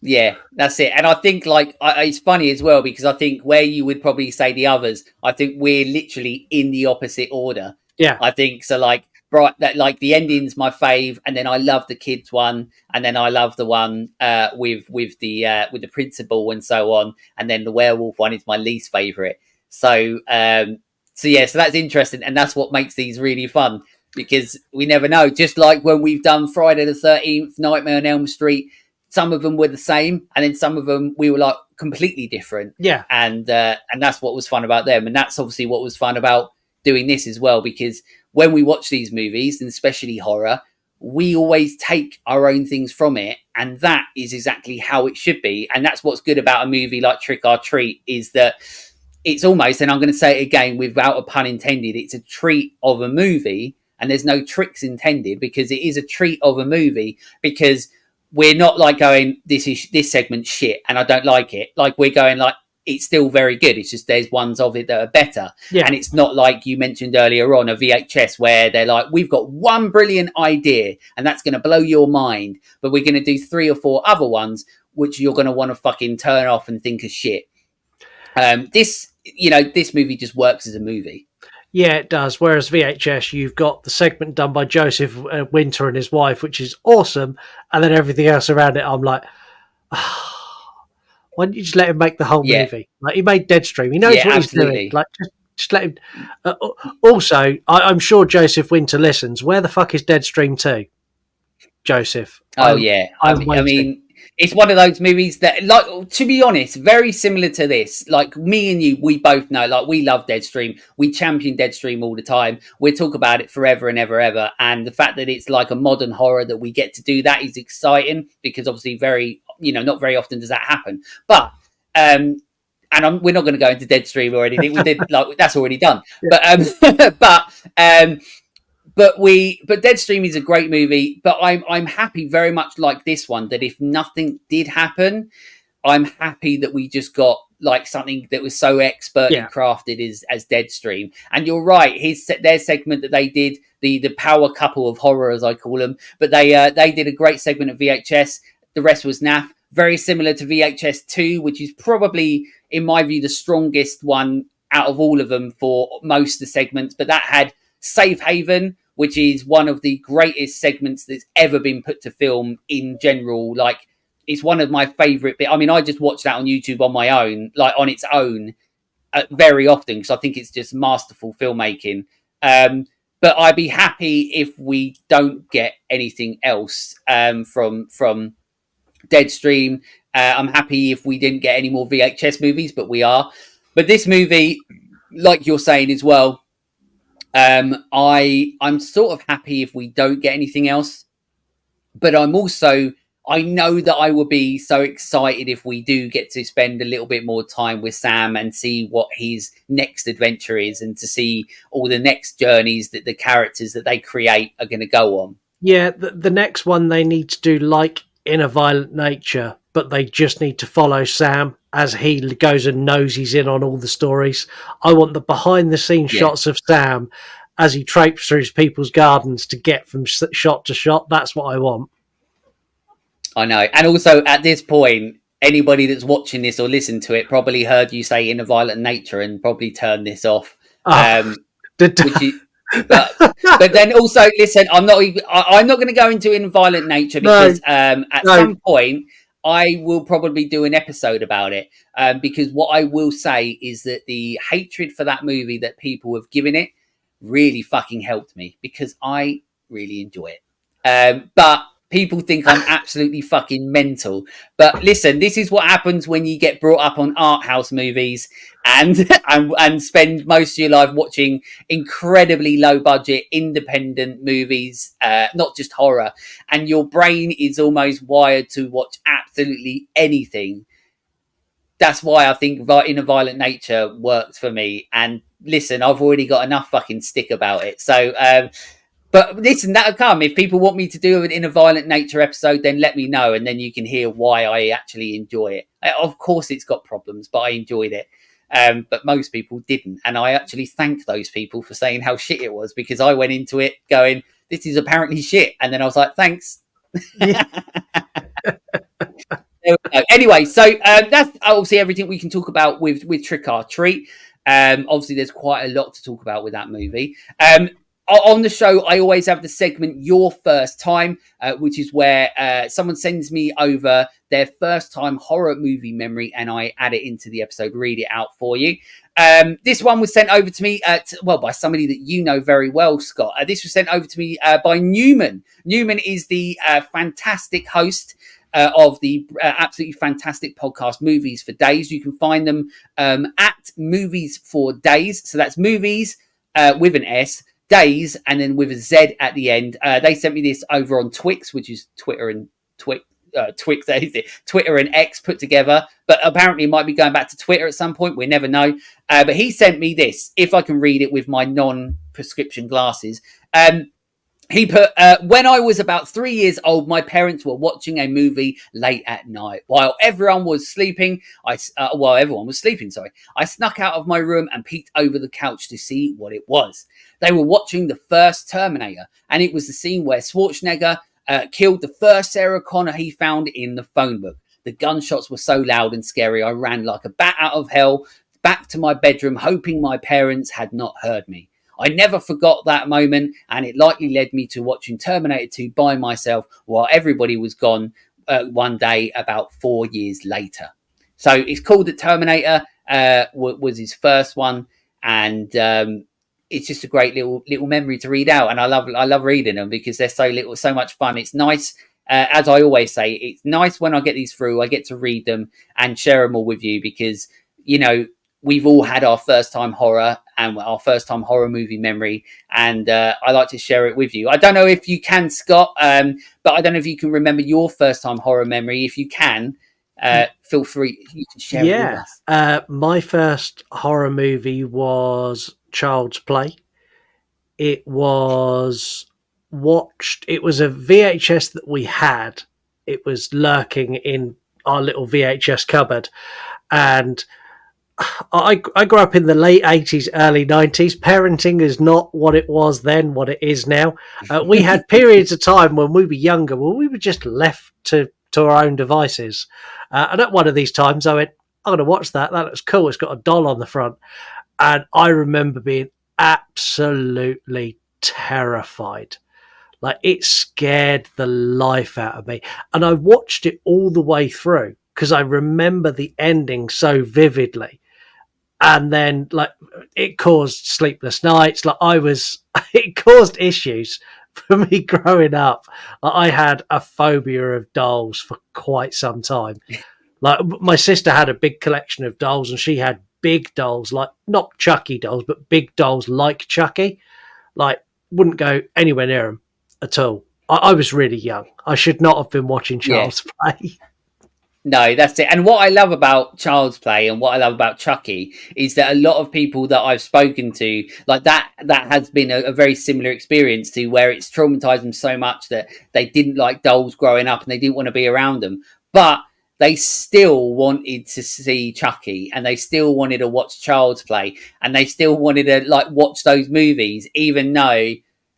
Yeah, that's it. And I think, like, it's funny as well, because I think where you would probably say the others, I think we're literally in the opposite order. Yeah. I think so. Like, right, that, like, the ending's my fave, and then I love the kids one, and then I love the one with the principal and so on, and then the werewolf one is my least favorite. So so that's interesting, and that's what makes these really fun, because we never know. Just like when we've done Friday the 13th, Nightmare on Elm Street. Some of them were the same, and then some of them we were like completely different. Yeah, and that's what was fun about them, and that's obviously what was fun about doing this as well. Because when we watch these movies, and especially horror, we always take our own things from it, and that is exactly how it should be. And that's what's good about a movie like Trick or Treat, is that it's almost, and I'm going to say it again without a pun intended, it's a treat of a movie, and there's no tricks intended, because it is a treat of a movie, because we're not like going, this segment's shit and I don't like it. Like, we're going like, it's still very good. It's just there's ones of it that are better. Yeah. And it's not like you mentioned earlier on, a VHS, where they're like, we've got one brilliant idea and that's going to blow your mind, but we're going to do 3 or 4 other ones which you're going to want to fucking turn off and think are shit. This movie just works as a movie. Yeah, it does. Whereas VHS, you've got the segment done by Joseph Winter and his wife, which is awesome, and then everything else around it, I'm like, why don't you just let him make the whole movie? Like, he made Deadstream. He knows what he's doing. Like, just Just let him. Also, I'm sure Joseph Winter listens. Where the fuck is Deadstream 2? Joseph. Oh yeah, I'm I waiting. mean, it's one of those movies that, like, to be honest, very similar to this. Like me and you, we both know, like, we love Deadstream. We champion Deadstream all the time. We talk about it forever and ever. And the fact that it's like a modern horror that we get to do that is exciting, because obviously, not very often does that happen. But we're not going to go into Deadstream or anything. We did, like, that's already done. Yeah. But Deadstream is a great movie. But I'm happy, very much like this one, that if nothing did happen, I'm happy that we just got like something that was so expertly crafted as Deadstream. And you're right, their segment that they did, the power couple of horror, as I call them, but they did a great segment of VHS. The rest was naff. Very similar to VHS 2, which is probably, in my view, the strongest one out of all of them for most of the segments. But that had Safe Haven, which is one of the greatest segments that's ever been put to film in general. Like, it's one of my favourite bits. I mean, I just watch that on YouTube on my own, like on its own, very often, because I think it's just masterful filmmaking. But I'd be happy if we don't get anything else from Deadstream. I'm happy if we didn't get any more VHS movies, but we are. But this movie, like you're saying as well, I'm sort of happy if we don't get anything else. But I know that I will be so excited if we do get to spend a little bit more time with Sam and see what his next adventure is, and to see all the next journeys that the characters that they create are going to go on. Yeah, the next one they need to do like In a Violent Nature, but they just need to follow Sam as he goes and noses in on all the stories. I want the behind-the-scenes shots of Sam as he traipses through people's gardens to get from shot to shot. That's what I want. I know. And also, at this point, anybody that's watching this or listened to it probably heard you say In a Violent Nature and probably turned this off. But then also, listen, I'm not going to go into In Violent Nature, because some point I will probably do an episode about it, because what I will say is that the hatred for that movie that people have given it really fucking helped me, because I really enjoy it. But people think I'm absolutely fucking mental. But listen, this is what happens when you get brought up on art house movies and spend most of your life watching incredibly low budget independent movies, not just horror, and your brain is almost wired to watch absolutely anything. That's why I think In a Violent Nature worked for me. And listen, I've already got enough fucking stick about it. So, but listen, that'll come. If people want me to do it In a Violent Nature episode, then let me know, and then you can hear why I actually enjoy it. Of course, it's got problems, but I enjoyed it. But most people didn't. And I actually thank those people for saying how shit it was, because I went into it going, this is apparently shit. And then I was like, thanks. Anyway, so that's obviously everything we can talk about with Trick or Treat. Obviously, there's quite a lot to talk about with that movie. On the show, I always have the segment Your First Time, which is where someone sends me over their first time horror movie memory, and I add it into the episode, read it out for you. This one was sent over to me by somebody that you know very well, Scott. This was sent over to me by Newman. Newman is the fantastic host of the absolutely fantastic podcast Movies for Days. You can find them at Movies for Days. So that's movies with an S, Days, and then with a Z at the end. They sent me this over on Twix, which is Twitter and Twix, Twitter and X put together, but apparently it might be going back to Twitter at some point. We never know. But he sent me this, if I can read it with my non-prescription glasses. He put, when I was about 3 years old, my parents were watching a movie late at night. While everyone was sleeping, I snuck out of my room and peeked over the couch to see what it was. They were watching the first Terminator, and it was the scene where Schwarzenegger killed the first Sarah Connor he found in the phone book. The gunshots were so loud and scary, I ran like a bat out of hell back to my bedroom, hoping my parents had not heard me. I never forgot that moment, and it likely led me to watching Terminator 2 by myself while everybody was gone one day about 4 years later. So it's called The Terminator, was his first one. and it's just a great little memory to read out. And I love reading them because they're so much fun. It's nice. As I always say, it's nice when I get these through, I get to read them and share them all with you because, we've all had our first time horror and our first time horror movie memory. And I like to share it with you. I don't know if you can, Scott, but I don't know if you can remember your first time horror memory. If you can, feel free. You can share it with us. My first horror movie was Child's Play. It was it was a VHS that we had. It was lurking in our little VHS cupboard. And I grew up in the late 80s, early 90s. Parenting is not what it was then, what it is now. We had periods of time when we were younger where we were just left to our own devices. And at one of these times I went, I'm going to watch that. That looks cool. It's got a doll on the front. And I remember being absolutely terrified. Like, it scared the life out of me. And I watched it all the way through because I remember the ending so vividly. And then, like, it caused sleepless nights. It caused issues for me growing up. I had a phobia of dolls for quite some time. Like, my sister had a big collection of dolls, and she had big dolls, like not Chucky dolls, but big dolls like Chucky. Like, wouldn't go anywhere near them at all. I was really young. I should not have been watching Child's Play. No, that's it. And what I love about Child's Play and what I love about Chucky is that a lot of people that I've spoken to, like that has been a very similar experience to where it's traumatized them so much that they didn't like dolls growing up and they didn't want to be around them. But they still wanted to see Chucky and they still wanted to watch Child's Play and they still wanted to like watch those movies, even though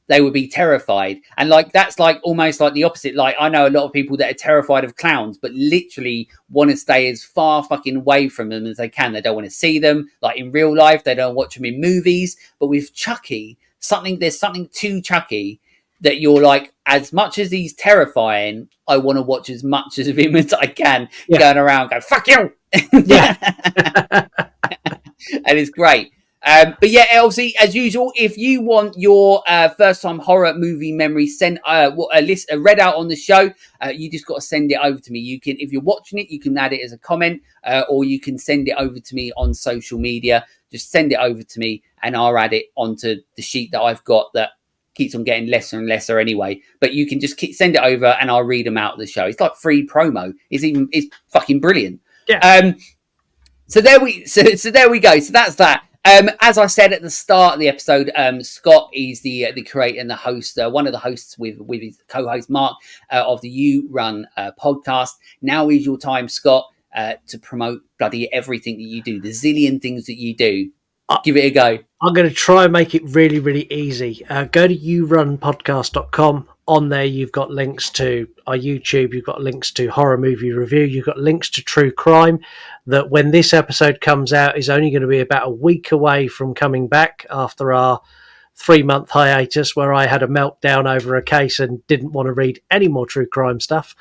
they would be terrified. And like, that's like almost like the opposite. Like, I know a lot of people that are terrified of clowns, but literally want to stay as far fucking away from them as they can. They don't want to see them like in real life. They don't watch them in movies. But with Chucky, there's something to Chucky that you're like, as much as he's terrifying, I want to watch as much of him as I can, going around going, fuck you. Yeah. And it's great. But yeah, Elsie, as usual, if you want your first time horror movie memory sent a list read out on the show, you just got to send it over to me. You can, if you're watching it, you can add it as a comment, or you can send it over to me on social media. Just send it over to me and I'll add it onto the sheet that I've got that keeps on getting lesser and lesser anyway. But you can just send it over and I'll read them out of the show. It's like free promo. It's fucking brilliant. Yeah. So there we go. So that's that. As I said at the start of the episode, Scott is the creator and the host, one of the hosts with his co-host Mark of the You Run podcast. Now is your time, Scott, to promote bloody everything that you do, the zillion things that you do. Give it a go. I'm going to try and make it really, really easy. Go to yourunpodcast.com. On there, you've got links to our YouTube, you've got links to horror movie review, you've got links to true crime, that when this episode comes out is only going to be about a week away from coming back after our 3-month hiatus where I had a meltdown over a case and didn't want to read any more true crime stuff.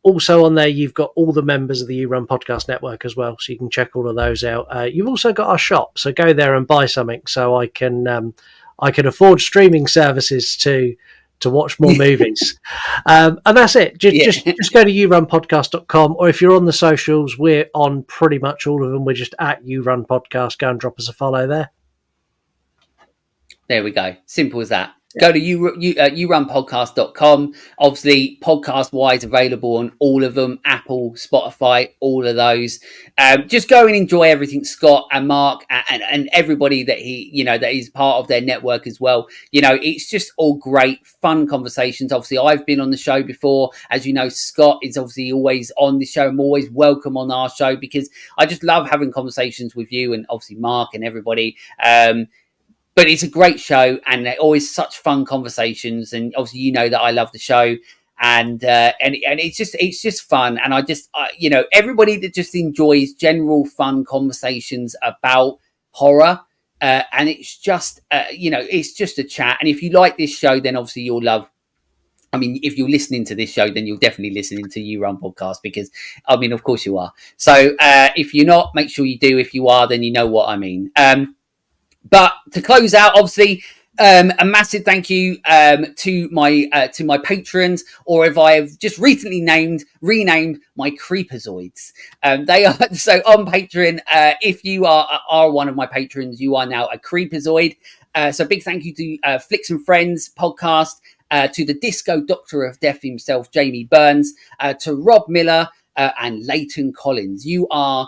Also on there, you've got all the members of the You Run Podcast Network as well, so you can check all of those out. You've also got our shop, so go there and buy something so I can afford streaming services to watch more movies. And that's it. Just go to yourunpodcast.com, or if you're on the socials, we're on pretty much all of them. We're just at You Run Podcast. Go and drop us a follow there. There we go. Simple as that. Go to yourunpodcast.com. Obviously, podcast-wise, available on all of them, Apple, Spotify, all of those. Just go and enjoy everything Scott and Mark and everybody that that is part of their network as well. It's just all great, fun conversations. Obviously, I've been on the show before. As you know, Scott is obviously always on the show. I'm always welcome on our show because I just love having conversations with you and obviously Mark and everybody. But it's a great show, and they're always such fun conversations. And obviously, that I love the show, and it's just fun. And everybody that just enjoys general fun conversations about horror, and it's just it's just a chat. And if you like this show, then obviously you'll love. I mean, if you're listening to this show, then you're definitely listening to You Run Podcast because, of course you are. So if you're not, make sure you do. If you are, then you know what I mean. But to close out, obviously, a massive thank you to my patrons, or if I have just recently renamed my Creepazoids. They are so on Patreon. If you are one of my patrons, you are now a Creepazoid. So big thank you to Flicks and Friends podcast, to the Disco Doctor of Death himself, Jamie Burns, to Rob Miller and Leighton Collins. You are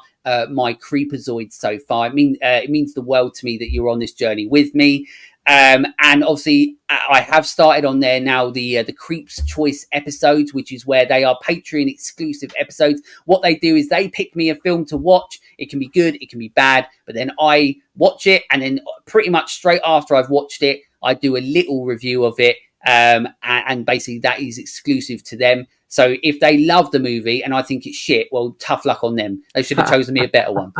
my Creepazoid so far. It means the world to me that you're on this journey with me. And obviously, I have started on there now the Creeps Choice episodes, which is where they are Patreon exclusive episodes. What they do is they pick me a film to watch. It can be good, it can be bad, but then I watch it, and then pretty much straight after I've watched it, I do a little review of it. And basically that is exclusive to them. So if they love the movie and I think it's shit, well, tough luck on them. They should have chosen me a better one.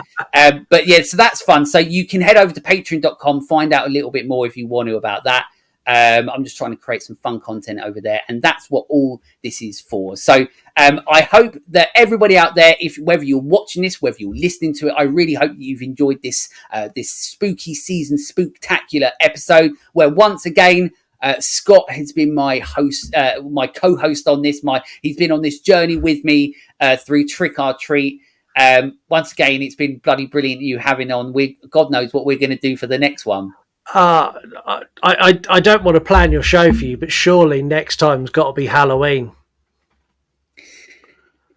But yeah, so that's fun. So you can head over to patreon.com, find out a little bit more if you want to about that. I'm just trying to create some fun content over there, and that's what all this is for. So I hope that everybody out there, whether you're watching this, whether you're listening to it, I really hope that you've enjoyed this spooky season spooktacular episode, where once again, Scott has been my host, my co-host on this. He's been on this journey with me through Trick or Treat. Once again, it's been bloody brilliant you having on. God knows what we're going to do for the next one. I don't want to plan your show for you, but surely next time's got to be Halloween.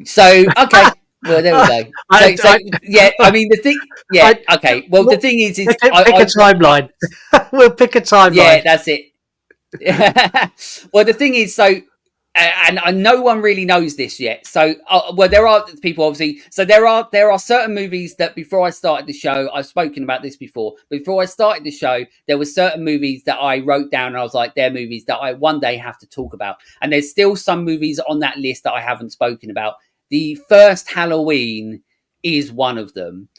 So okay. Well, there we go. Yeah, I mean the thing. Yeah, okay. Well, the thing is pick a timeline. We'll pick a timeline. Yeah, that's it. Well, the thing is, so and no one really knows this yet. So, well, there are people obviously. So there are certain movies that before I started the show, I've spoken about this before. Before I started the show, there were certain movies that I wrote down, and I was like, they're movies that I one day have to talk about. And there's still some movies on that list that I haven't spoken about. The first Halloween is one of them.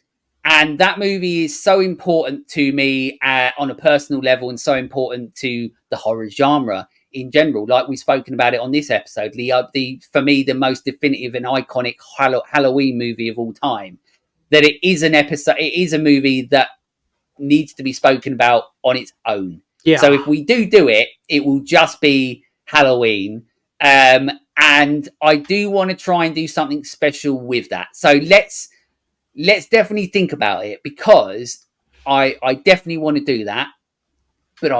And that movie is so important to me on a personal level, and so important to the horror genre in general. Like we've spoken about it on this episode, for me, the most definitive and iconic Halloween movie of all time. That it is it is a movie that needs to be spoken about on its own. Yeah. So if we do it, it will just be Halloween. And I do want to try and do something special with that. So let's definitely think about it, because I definitely want to do that, but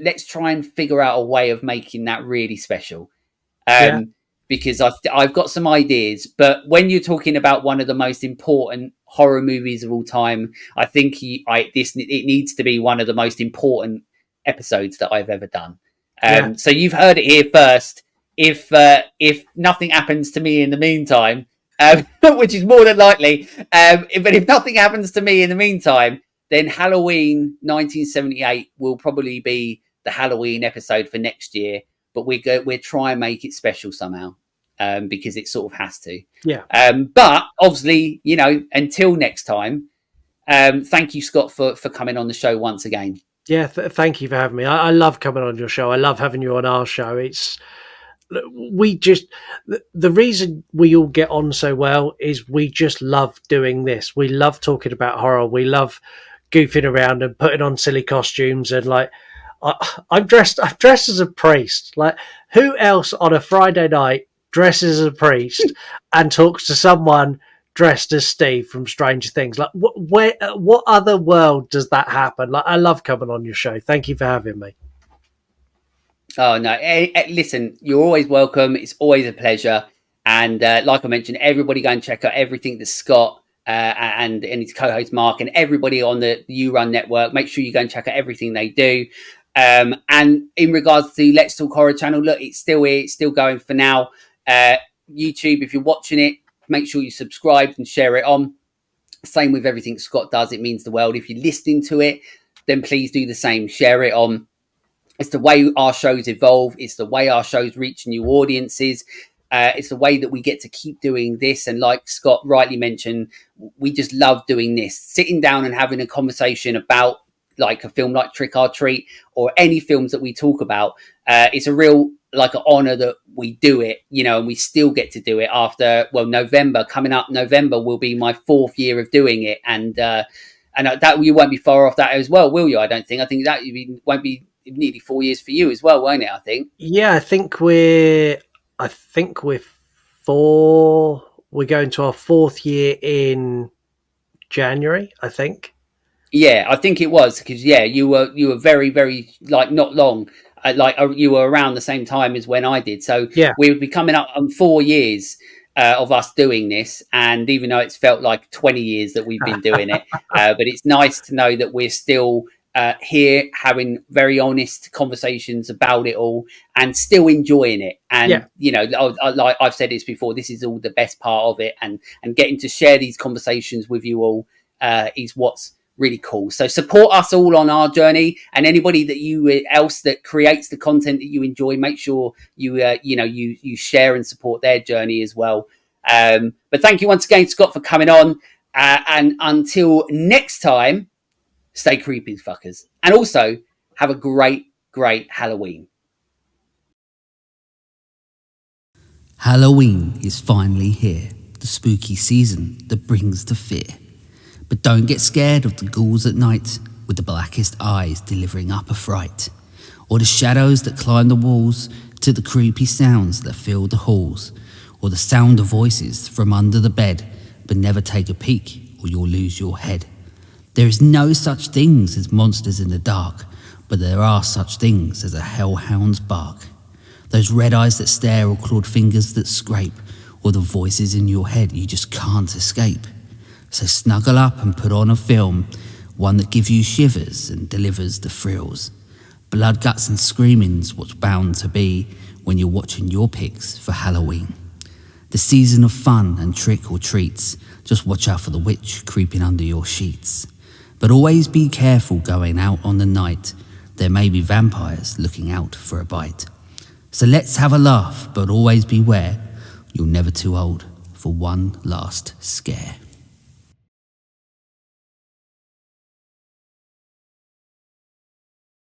let's try and figure out a way of making that really special. Because I've got some ideas, but when you're talking about one of the most important horror movies of all time, I think it needs to be one of the most important episodes that I've ever done. So you've heard it here first. If nothing happens to me in the meantime, which is more than likely, but if nothing happens to me in the meantime, then Halloween 1978 will probably be the Halloween episode for next year. But we're trying to make it special somehow, because it sort of has to. Yeah. But obviously, until next time, thank you, Scott, for coming on the show once again. Yeah, thank you for having me. I love coming on your show. I love having you on our show. The reason we all get on so well is we just love doing this. We love talking about horror. We love goofing around and putting on silly costumes, and I'm dressed as a priest. Like, who else on a Friday night dresses as a priest and talks to someone dressed as Steve from Stranger Things? Like, what other world does that happen? Like, I love coming on your show. Thank you for having me. Oh, no. Listen, you're always welcome. It's always a pleasure. And like I mentioned, everybody go and check out everything that Scott and his co-host Mark and everybody on the You Run network. Make sure you go and check out everything they do. And in regards to Let's Talk Horror channel, look, it's still here. It's still going for now. YouTube, if you're watching it, make sure you subscribe and share it on. Same with everything Scott does. It means the world. If you're listening to it, then please do the same. Share it on. It's the way our shows evolve. It's the way our shows reach new audiences. It's the way that we get to keep doing this. And like Scott rightly mentioned, we just love doing this. Sitting down and having a conversation about like a film like Trick or Treat or any films that we talk about. It's a real like an honor that we do it, and we still get to do it after, November. Coming up November will be my 4th year of doing it. And and that you won't be far off that as well, will you? I don't think. I think that won't be nearly 4 years for you as well, won't it? I think. Yeah, I think we're four. We're going to our fourth year in January, I think. Yeah, I think it was because you were very very like not long, you were around the same time as when I did. So Yeah. we would be coming up on 4 years of us doing this, and even though it's felt like 20 years that we've been doing it, but it's nice to know that we're still here having very honest conversations about it all and still enjoying it. And like I've said this before, this is all the best part of it, and getting to share these conversations with you all is what's really cool. So support us all on our journey, and anybody that you else that creates the content that you enjoy, make sure you share and support their journey as well. But thank you once again, Scott, for coming on, and until next time, stay creepy, fuckers, and also have a great Halloween. Halloween is finally here, the spooky season that brings the fear. But don't get scared of the ghouls at night, with the blackest eyes delivering up a fright, or the shadows that climb the walls, to the creepy sounds that fill the halls, or the sound of voices from under the bed. But never take a peek, or you'll lose your head. There is no such things as monsters in the dark, but there are such things as a hellhound's bark. Those red eyes that stare, or clawed fingers that scrape, or the voices in your head you just can't escape. So snuggle up and put on a film, one that gives you shivers and delivers the thrills. Blood, guts and screaming's what's bound to be when you're watching your picks for Halloween. The season of fun and trick or treats, just watch out for the witch creeping under your sheets. But always be careful going out on the night, there may be vampires looking out for a bite. So let's have a laugh, but always beware, you're never too old for one last scare.